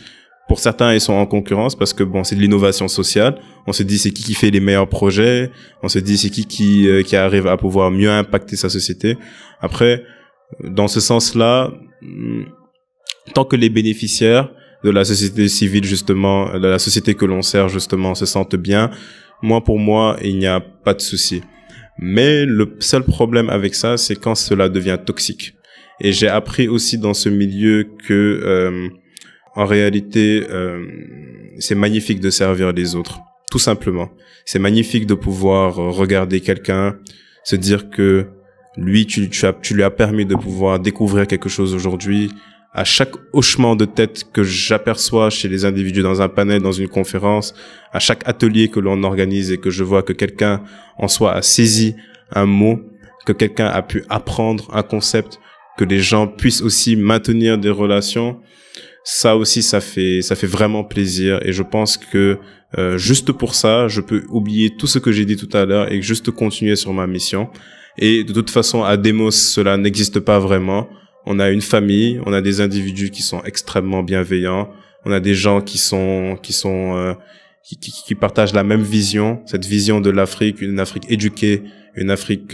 pour certains, ils sont en concurrence parce que bon, c'est de l'innovation sociale. On se dit c'est qui fait les meilleurs projets. On se dit c'est qui arrive à pouvoir mieux impacter sa société. Après, dans ce sens-là, tant que les bénéficiaires de la société civile, justement, de la société que l'on sert, justement, se sentent bien, pour moi, il n'y a pas de souci. Mais le seul problème avec ça, c'est quand cela devient toxique. Et j'ai appris aussi dans ce milieu que, en réalité, c'est magnifique de servir les autres, tout simplement. C'est magnifique de pouvoir regarder quelqu'un, se dire que lui, tu lui as permis de pouvoir découvrir quelque chose aujourd'hui. À chaque hochement de tête que j'aperçois chez les individus dans un panel, dans une conférence, à chaque atelier que l'on organise et que je vois que quelqu'un en soi a saisi un mot, que quelqu'un a pu apprendre un concept, que les gens puissent aussi maintenir des relations, ça aussi, ça fait vraiment plaisir. Et je pense que juste pour ça, je peux oublier tout ce que j'ai dit tout à l'heure et juste continuer sur ma mission. Et de toute façon, à Demos, cela n'existe pas vraiment. On a une famille, on a des individus qui sont extrêmement bienveillants, on a des gens qui partagent la même vision, cette vision de l'Afrique, une Afrique éduquée, une Afrique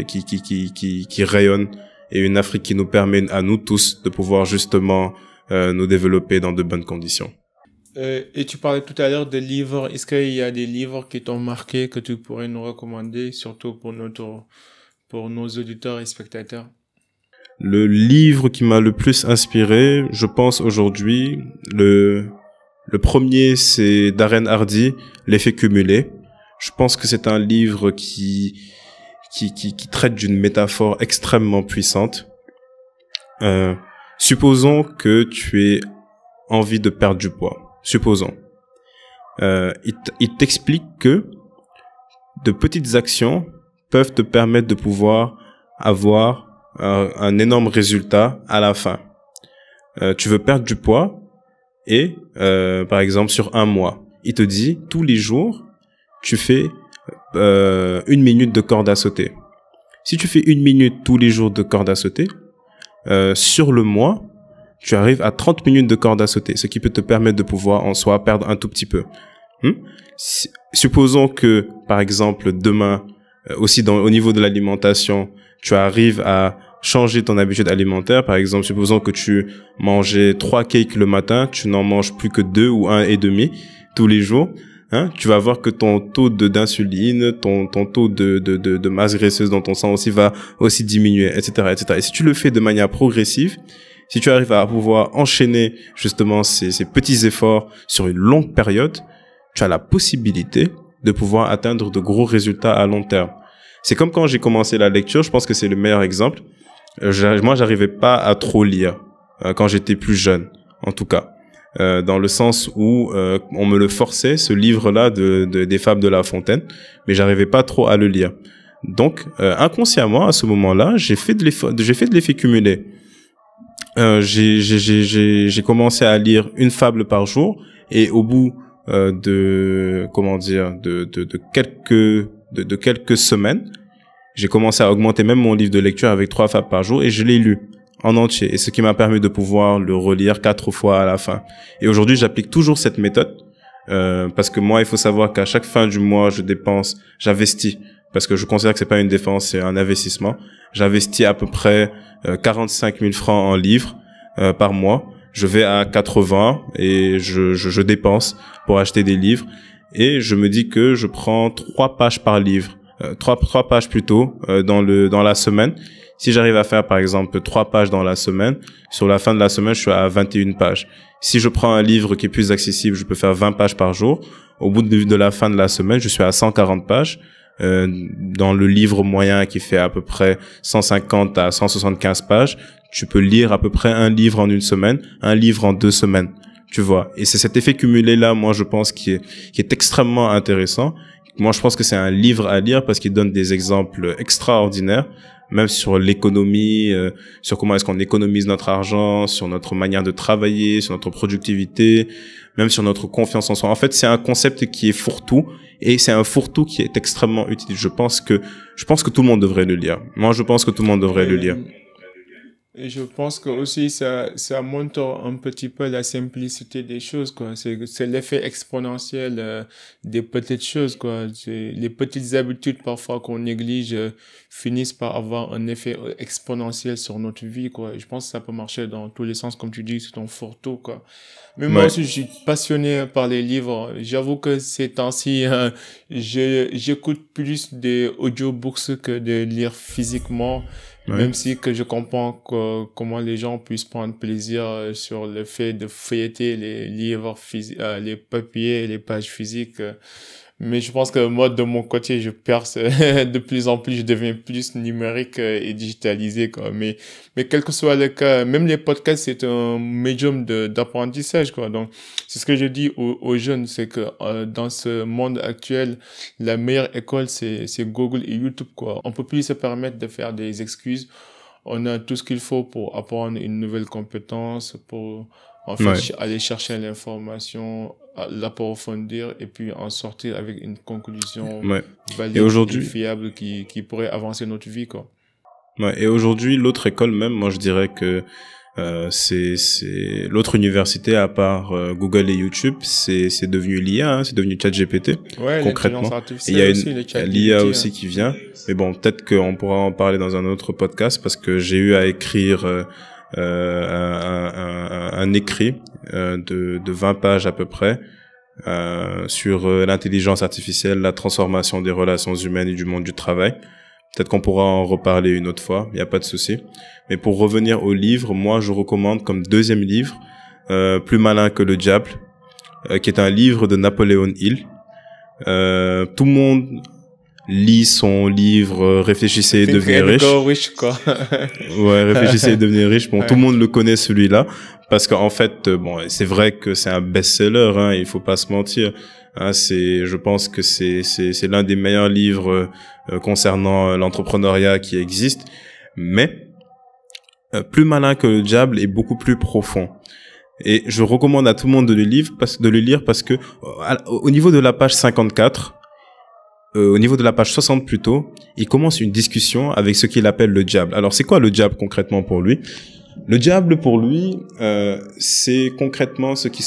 qui rayonne et une Afrique qui nous permet à nous tous de pouvoir justement nous développer dans de bonnes conditions. Et tu parlais tout à l'heure des livres. Est-ce qu'il y a des livres qui t'ont marqué que tu pourrais nous recommander, surtout pour nos auditeurs et spectateurs? Le livre qui m'a le plus inspiré, je pense aujourd'hui, le premier, c'est Darren Hardy, L'effet cumulé. Je pense que c'est un livre qui traite d'une métaphore extrêmement puissante. Supposons que tu aies envie de perdre du poids. Supposons. Il t'explique que de petites actions peuvent te permettre de pouvoir avoir un énorme résultat à la fin. Tu veux perdre du poids et, par exemple, sur un mois, il te dit, tous les jours, tu fais 1 minute de corde à sauter. Si tu fais 1 minute tous les jours de corde à sauter, sur le mois, tu arrives à 30 minutes de corde à sauter, ce qui peut te permettre de pouvoir en soi perdre un tout petit peu. Supposons que, par exemple, demain, aussi au niveau de l'alimentation, tu arrives à changer ton habitude alimentaire. Par exemple, supposons que tu mangeais 3 cakes le matin, tu n'en manges plus que 2 ou 1,5 tous les jours. Tu vas voir que ton taux d'insuline, ton taux de masse graisseuse dans ton sang aussi va aussi diminuer, etc., etc. Et si tu le fais de manière progressive, si tu arrives à pouvoir enchaîner justement ces petits efforts sur une longue période, tu as la possibilité de pouvoir atteindre de gros résultats à long terme. C'est comme quand j'ai commencé la lecture, je pense que c'est le meilleur exemple. Moi, j'arrivais pas à trop lire quand j'étais plus jeune, en tout cas. Dans le sens où on me le forçait, ce livre-là des Fables de La Fontaine, mais j'arrivais pas trop à le lire. Donc, inconsciemment, à ce moment-là, j'ai fait de l'effet cumulé. J'ai commencé à lire une fable par jour, et au bout de quelques semaines, j'ai commencé à augmenter même mon livre de lecture avec 3 fables par jour, et je l'ai lu en entier, et ce qui m'a permis de pouvoir le relire 4 fois à la fin. Et aujourd'hui, j'applique toujours cette méthode, parce que moi, il faut savoir qu'à chaque fin du mois, j'investis, parce que je considère que c'est pas une dépense, c'est un investissement. J'investis à peu près 45 000 francs en livres par mois. Je vais à 80 et je dépense pour acheter des livres, et je me dis que je prends 3 pages par livre, 3 pages plutôt dans la semaine. Si j'arrive à faire, par exemple, 3 pages dans la semaine, sur la fin de la semaine, je suis à 21 pages. Si je prends un livre qui est plus accessible, je peux faire 20 pages par jour. Au bout de la fin de la semaine, je suis à 140 pages. Dans le livre moyen qui fait à peu près 150 à 175 pages, tu peux lire à peu près un livre en 1 semaine, un livre en 2 semaines, tu vois. Et c'est cet effet cumulé-là, moi, je pense, qui est extrêmement intéressant. Moi, je pense que c'est un livre à lire parce qu'il donne des exemples extraordinaires, même sur l'économie, sur comment est-ce qu'on économise notre argent, sur notre manière de travailler, sur notre productivité, même sur notre confiance en soi. En fait, c'est un concept qui est fourre-tout, et c'est un fourre-tout qui est extrêmement utile. Je pense que tout le monde devrait le lire. Moi, je pense que tout le monde devrait le lire. Et je pense que aussi ça montre un petit peu la simplicité des choses, quoi. C'est l'effet exponentiel des petites choses, quoi. C'est les petites habitudes parfois qu'on néglige finissent par avoir un effet exponentiel sur notre vie, quoi. Et je pense que ça peut marcher dans tous les sens, comme tu dis, c'est ton fourre-tout, quoi. Mais moi Ouais, aussi, je suis passionné par les livres. J'avoue que ces temps-ci, j'écoute plus des audiobooks que de lire physiquement. ouais. Même si que je comprends comment les gens puissent prendre plaisir sur le fait de feuilleter les livres physiques, les papiers et les pages physiques. Mais je pense que moi, de mon côté, je perce de plus en plus, je deviens plus numérique et digitalisé, quoi. Mais quel que soit le cas, même les podcasts, c'est un médium d'apprentissage, quoi. Donc, c'est ce que je dis aux jeunes, c'est que dans ce monde actuel, la meilleure école, c'est Google et YouTube, quoi. On peut plus se permettre de faire des excuses. On a tout ce qu'il faut pour apprendre une nouvelle compétence, pour en fait Ouais. aller chercher l'information, l'approfondir et puis en sortir avec une conclusion Ouais. Et valide et aujourd'hui, fiable qui pourrait avancer notre vie, quoi. ouais. Et aujourd'hui, l'autre école même, moi je dirais que c'est l'autre université à part Google et YouTube, c'est devenu l'IA, hein, c'est devenu ChatGPT Ouais, l'intelligence concrètement. Et il y artificielle a aussi, le chat l'IA GPT, aussi qui vient. Mais bon, peut-être qu'on pourra en parler dans un autre podcast parce que j'ai eu à écrire un écrit de 20 pages à peu près sur l'intelligence artificielle, la transformation des relations humaines et du monde du travail. Peut-être qu'on pourra en reparler une autre fois, il n'y a pas de souci. Mais pour revenir au livre, moi je recommande comme deuxième livre Plus malin que le diable, qui est un livre de Napoléon Hill. Tout le monde lit son livre Réfléchissez et Think devenez and riche. Go Rich, quoi. Ouais, Réfléchissez et devenez riche. Bon, tout Ouais. le monde le connaît celui-là parce qu'en fait, bon, c'est vrai que c'est un best-seller, hein, il faut pas se mentir. Hein, je pense que c'est l'un des meilleurs livres concernant l'entrepreneuriat qui existe. Mais Plus malin que le diable est beaucoup plus profond. Et je recommande à tout le monde de le lire parce que au niveau de la page 54, au niveau de la page 60 plutôt, il commence une discussion avec ce qu'il appelle le diable. Alors c'est quoi le diable concrètement pour lui? Le diable pour lui, c'est concrètement ce qui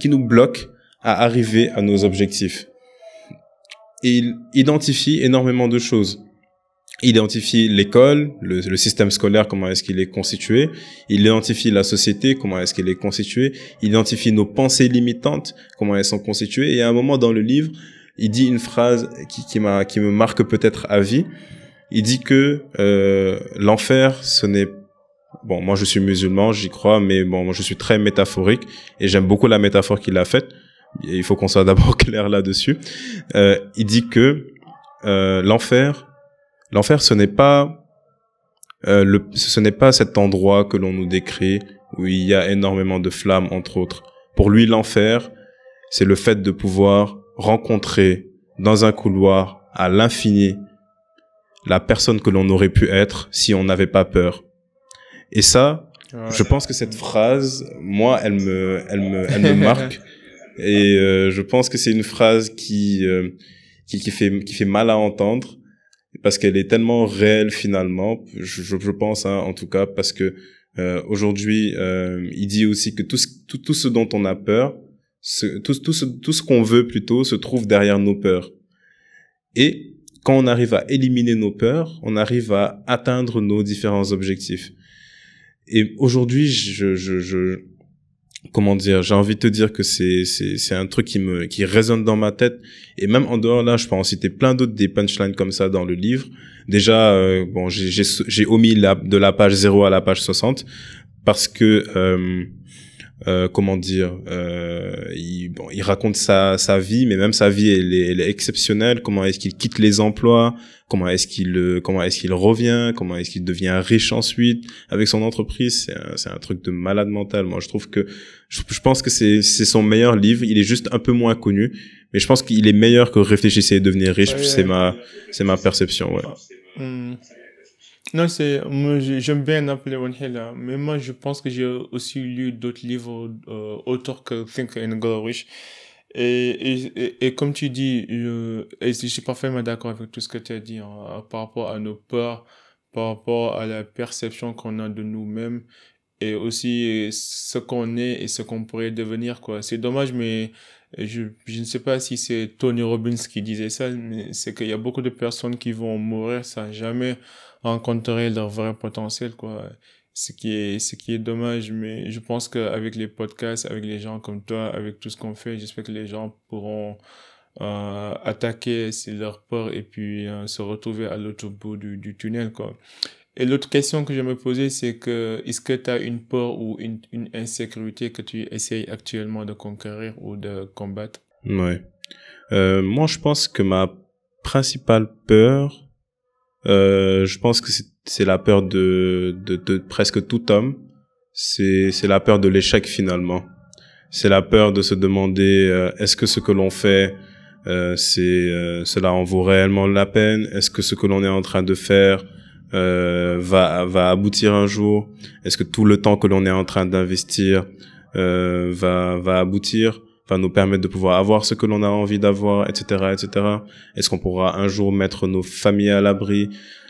nous bloque à arriver à nos objectifs. Et il identifie énormément de choses. Il identifie l'école, le système scolaire, comment est-ce qu'il est constitué. Il identifie la société, comment est-ce qu'elle est constituée. Il identifie nos pensées limitantes, comment elles sont constituées. Et à un moment dans le livre, il dit une phrase qui me marque peut-être à vie. Il dit que l'enfer, ce n'est... Bon, moi je suis musulman, j'y crois, mais bon, moi je suis très métaphorique et j'aime beaucoup la métaphore qu'il a faite. Il faut qu'on soit d'abord clair là-dessus. Il dit que l'enfer, ce n'est pas cet endroit que l'on nous décrit où il y a énormément de flammes, entre autres. Pour lui, l'enfer, c'est le fait de pouvoir rencontrer dans un couloir à l'infini la personne que l'on aurait pu être si on n'avait pas peur. Et ça, Ouais. je pense que cette phrase, moi, elle me marque. Et je pense que c'est une phrase qui fait mal à entendre parce qu'elle est tellement réelle finalement. Je pense, hein, en tout cas, parce que aujourd'hui, il dit aussi que tout ce dont on a peur, tout ce qu'on veut plutôt, se trouve derrière nos peurs. Et quand on arrive à éliminer nos peurs, on arrive à atteindre nos différents objectifs. Et aujourd'hui, comment dire, j'ai envie de te dire que c'est un truc qui résonne dans ma tête. Et même en dehors là, je peux en citer plein d'autres, des punchlines comme ça dans le livre. Déjà, bon, j'ai omis de la page 0 à la page 60 parce que comment dire, il raconte sa vie, mais même sa vie, elle est exceptionnelle. Comment est-ce qu'il quitte les emplois? Comment est-ce qu'il revient? Comment est-ce qu'il devient riche ensuite avec son entreprise? C'est un truc de malade mental. Moi, je pense que c'est son meilleur livre. Il est juste un peu moins connu, mais je pense qu'il est meilleur que Réfléchissez et devenir riche. Ouais, C'est ma perception, ouais. Hmm. Non, moi, j'aime bien Napoleon Hill, hein, mais moi, je pense que j'ai aussi lu d'autres livres, autres que Think and Grow Rich. Et comme tu dis, et je suis parfaitement d'accord avec tout ce que tu as dit, hein, par rapport à nos peurs, par rapport à la perception qu'on a de nous-mêmes et aussi ce qu'on est et ce qu'on pourrait devenir, quoi. C'est dommage, mais je ne sais pas si c'est Tony Robbins qui disait ça, mais c'est qu'il y a beaucoup de personnes qui vont mourir sans jamais rencontrer leur vrai potentiel, quoi. Ce qui est dommage, mais je pense qu'avec les podcasts, avec les gens comme toi, avec tout ce qu'on fait, j'espère que les gens pourront attaquer leur peur et puis se retrouver à l'autre bout du tunnel, quoi. Et l'autre question que je me posais, c'est que est-ce que tu as une peur ou une insécurité que tu essayes actuellement de conquérir ou de combattre? Ouais. Moi, je pense que ma principale peur, je pense que c'est la peur de presque tout homme. C'est la peur de l'échec finalement. C'est la peur de se demander est-ce que ce que l'on fait, cela en vaut réellement la peine? Est-ce que ce que l'on est en train de faire va aboutir un jour? Est-ce que tout le temps que l'on est en train d'investir va aboutir, va nous permettre de pouvoir avoir ce que l'on a envie d'avoir, etc., etc. Est-ce qu'on pourra un jour mettre nos familles à l'abri?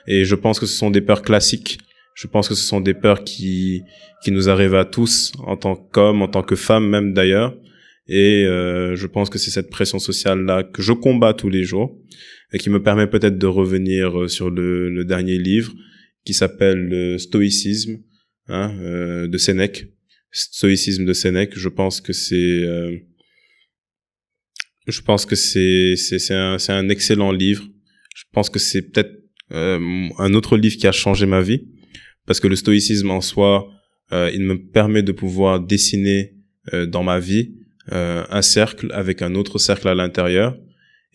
Et je pense que ce sont des peurs classiques. Je pense que ce sont des peurs qui nous arrivent à tous en tant qu'hommes, en tant que femmes même d'ailleurs. Et je pense que c'est cette pression sociale-là que je combats tous les jours et qui me permet peut-être de revenir sur le dernier livre qui s'appelle le Stoïcisme, de Sénèque. Stoïcisme de Sénèque. Je pense que c'est un excellent livre. Je pense que c'est peut-être un autre livre qui a changé ma vie parce que le stoïcisme en soi, il me permet de pouvoir dessiner dans ma vie un cercle avec un autre cercle à l'intérieur.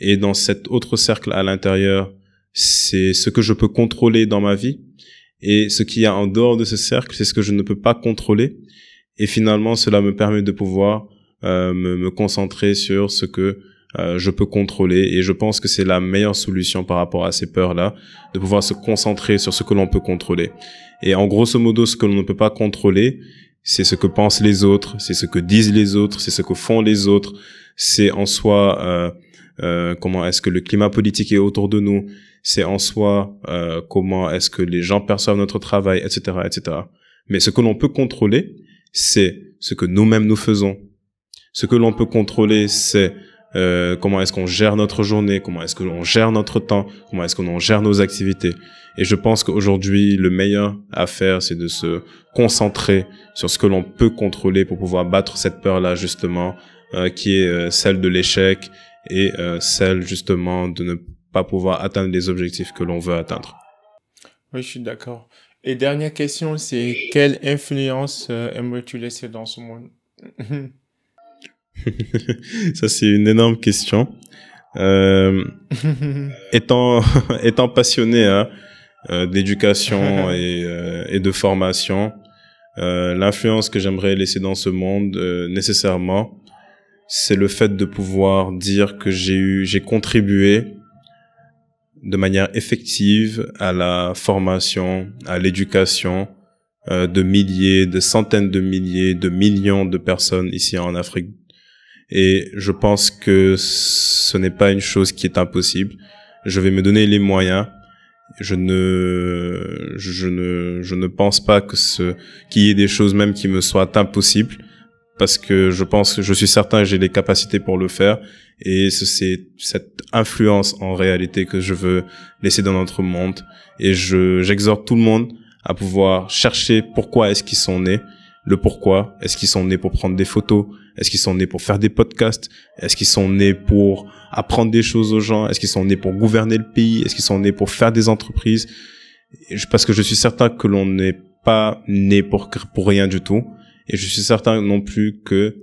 Et dans cet autre cercle à l'intérieur, c'est ce que je peux contrôler dans ma vie. Et ce qu'il y a en dehors de ce cercle, c'est ce que je ne peux pas contrôler. Et finalement, cela me permet de pouvoir me concentrer sur ce que je peux contrôler. Et je pense que c'est la meilleure solution par rapport à ces peurs-là, de pouvoir se concentrer sur ce que l'on peut contrôler. Et en grosso modo, ce que l'on ne peut pas contrôler, c'est ce que pensent les autres, c'est ce que disent les autres, c'est ce que font les autres, c'est en soi comment est-ce que le climat politique est autour de nous, c'est en soi comment est-ce que les gens perçoivent notre travail, etc., etc. Mais ce que l'on peut contrôler, c'est ce que nous-mêmes nous faisons. Ce que l'on peut contrôler, c'est comment est-ce qu'on gère notre journée, comment est-ce que l'on gère notre temps, comment est-ce qu'on gère nos activités. Et je pense qu'aujourd'hui, le meilleur à faire, c'est de se concentrer sur ce que l'on peut contrôler pour pouvoir battre cette peur-là, justement, qui est celle de l'échec et celle, justement, de ne pas pouvoir atteindre les objectifs que l'on veut atteindre. Oui, je suis d'accord. Et dernière question, c'est quelle influence aimerais-tu laisser dans ce monde? Ça, c'est une énorme question. Étant passionné d'éducation et de formation, l'influence que j'aimerais laisser dans ce monde, nécessairement, c'est le fait de pouvoir dire que j'ai contribué de manière effective à la formation, à l'éducation de milliers, de centaines de milliers, de millions de personnes ici en Afrique. Et je pense que ce n'est pas une chose qui est impossible. Je vais me donner les moyens. Je ne pense pas qu'il y ait des choses même qui me soient impossibles, parce que je suis certain que j'ai les capacités pour le faire. Et c'est cette influence en réalité que je veux laisser dans notre monde. Et j'exhorte tout le monde à pouvoir chercher pourquoi est-ce qu'ils sont nés, le pourquoi. Est-ce qu'ils sont nés pour prendre des photos? Est-ce qu'ils sont nés pour faire des podcasts? Est-ce qu'ils sont nés pour apprendre des choses aux gens? Est-ce qu'ils sont nés pour gouverner le pays? Est-ce qu'ils sont nés pour faire des entreprises? Parce que je suis certain que l'on n'est pas né pour rien du tout. Et je suis certain non plus que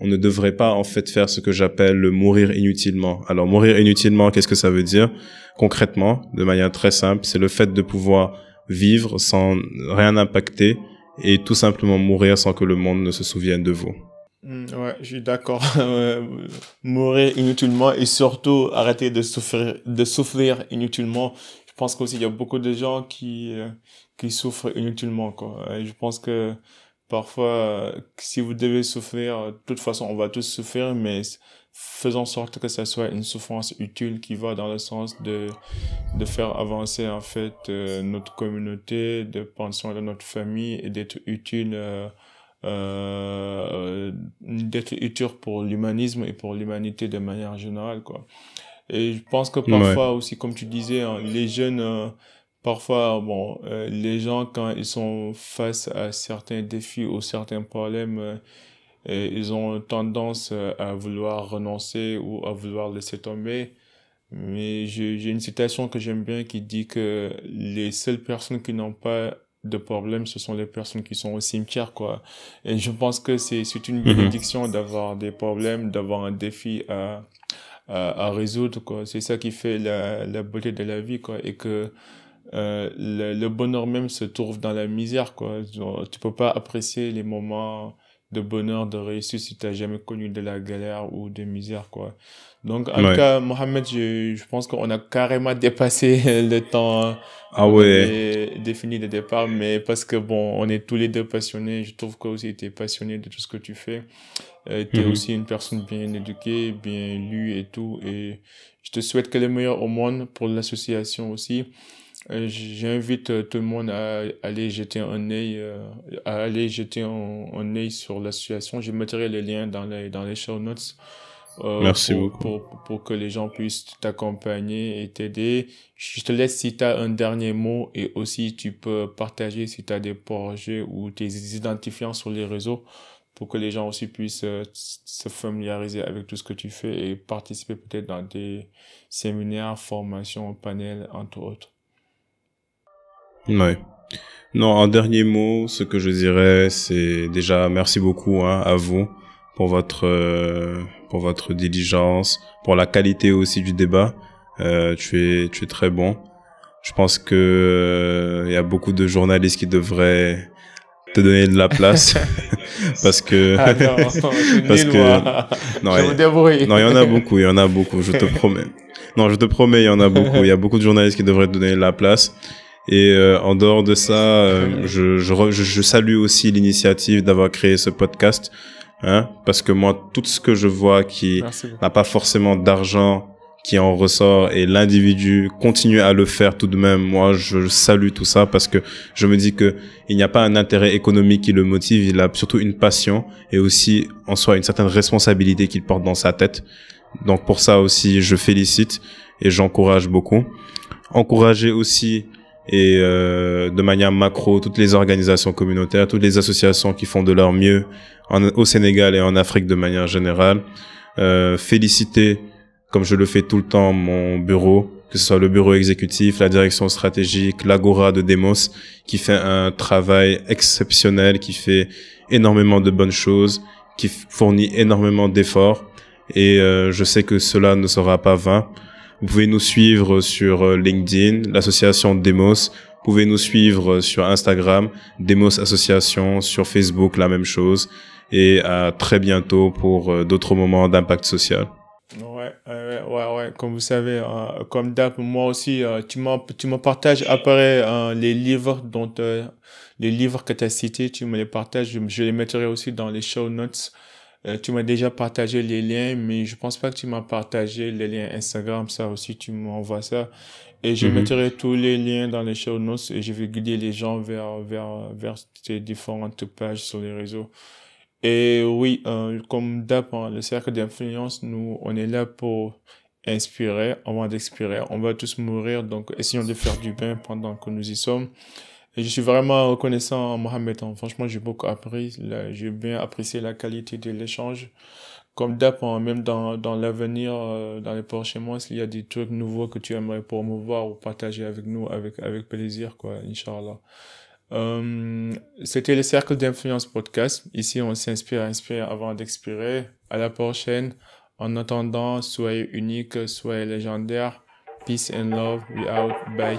on ne devrait pas en fait faire ce que j'appelle le mourir inutilement. Alors mourir inutilement, qu'est-ce que ça veut dire? Concrètement, de manière très simple, c'est le fait de pouvoir vivre sans rien impacter et tout simplement mourir sans que le monde ne se souvienne de vous. Ouais, je suis d'accord. Mourir inutilement et surtout arrêter de souffrir inutilement. Je pense qu'aussi il y a beaucoup de gens qui souffrent inutilement, quoi. Et je pense que parfois, si vous devez souffrir, de toute façon, on va tous souffrir, mais faisons en sorte que ça soit une souffrance utile qui va dans le sens de faire avancer, en fait, notre communauté, de prendre soin de notre famille et d'être utile pour l'humanisme et pour l'humanité de manière générale, quoi. Et je pense que Ouais. parfois aussi, comme tu disais, hein, les jeunes, parfois, bon, les gens, quand ils sont face à certains défis ou certains problèmes, et ils ont tendance à vouloir renoncer ou à vouloir laisser tomber. Mais j'ai une citation que j'aime bien qui dit que les seules personnes qui n'ont pas de problème, ce sont les personnes qui sont au cimetière, quoi. Et je pense que c'est une Mhm. bénédiction d'avoir des problèmes, d'avoir un défi à résoudre, quoi. C'est ça qui fait la beauté de la vie, quoi. Et que le bonheur même se trouve dans la misère, quoi. Genre, tu peux pas apprécier les moments de bonheur, de réussite si t'as jamais connu de la galère ou de misère, quoi. Donc, en tout Ouais. cas, Mohamed, je pense qu'on a carrément dépassé le temps Ah qu'on ouais. avait défini de départ, mais parce que bon, on est tous les deux passionnés. Je trouve que aussi t'es passionné de tout ce que tu fais. T'es Mhm. aussi une personne bien éduquée, bien lue et tout. Et je te souhaite que le meilleur au monde pour l'association aussi. J'invite tout le monde à aller jeter un œil sur l'association. Je mettrai les liens dans les show notes Merci beaucoup. pour que les gens puissent t'accompagner et t'aider. Je te laisse si tu as un dernier mot et aussi tu peux partager si tu as des projets ou tes identifiants sur les réseaux pour que les gens aussi puissent se familiariser avec tout ce que tu fais et participer peut-être dans des séminaires, formations, panels, entre autres. Ouais. Non, un dernier mot, ce que je dirais, c'est déjà merci beaucoup hein, à vous pour votre diligence, pour la qualité aussi du débat. Tu es très bon. Je pense que il y a beaucoup de journalistes qui devraient te donner de la place parce que Ah non, je suis parce nul, que moi. non, Je me débrouille. non, il y en a beaucoup, je te promets. Non, je te promets, il y en a beaucoup. Il y a beaucoup de journalistes qui devraient te donner de la place. Et en dehors de ça, je salue aussi l'initiative d'avoir créé ce podcast, hein, parce que moi, tout ce que je vois qui Merci beaucoup. n'a pas forcément d'argent qui en ressort et l'individu continue à le faire tout de même, moi, je salue tout ça parce que je me dis que il n'y a pas un intérêt économique qui le motive, il a surtout une passion et aussi en soi une certaine responsabilité qu'il porte dans sa tête. Donc pour ça aussi, je félicite et j'encourage beaucoup. Encourager aussi et de manière macro toutes les organisations communautaires, toutes les associations qui font de leur mieux au Sénégal et en Afrique de manière générale. Féliciter, comme je le fais tout le temps, mon bureau, que ce soit le bureau exécutif, la direction stratégique, l'Agora de Demos, qui fait un travail exceptionnel, qui fait énormément de bonnes choses, qui fournit énormément d'efforts. Et je sais que cela ne sera pas vain. Vous pouvez nous suivre sur LinkedIn, l'association Demos. Vous pouvez nous suivre sur Instagram, Demos Association, sur Facebook, la même chose. Et à très bientôt pour d'autres moments d'impact social. Ouais. Comme vous savez, comme d'hab, moi aussi, tu me partages après les livres que tu as cités, tu me les partages, je les mettrai aussi dans les show notes. Tu m'as déjà partagé les liens, mais je pense pas que tu m'as partagé les liens Instagram, ça aussi, tu m'envoies ça. Et je Mhm. mettrai tous les liens dans les show notes et je vais guider les gens vers tes différentes pages sur les réseaux. Et oui, comme d'hab, hein, le cercle d'influence, nous, on est là pour inspirer avant d'expirer. On va tous mourir, donc essayons de faire du bien pendant que nous y sommes. Et je suis vraiment reconnaissant à Mohamed, hein. Franchement, j'ai beaucoup appris. Là, j'ai bien apprécié la qualité de l'échange. Comme d'hab, hein, même dans l'avenir, dans les prochains mois, s'il y a des trucs nouveaux que tu aimerais promouvoir ou partager avec nous, avec plaisir, quoi, Inch'Allah. C'était le Cercle d'Influence Podcast. Ici, on s'inspire, inspire avant d'expirer. À la prochaine. En attendant, soyez unique, soyez légendaire. Peace and love. We out. Bye.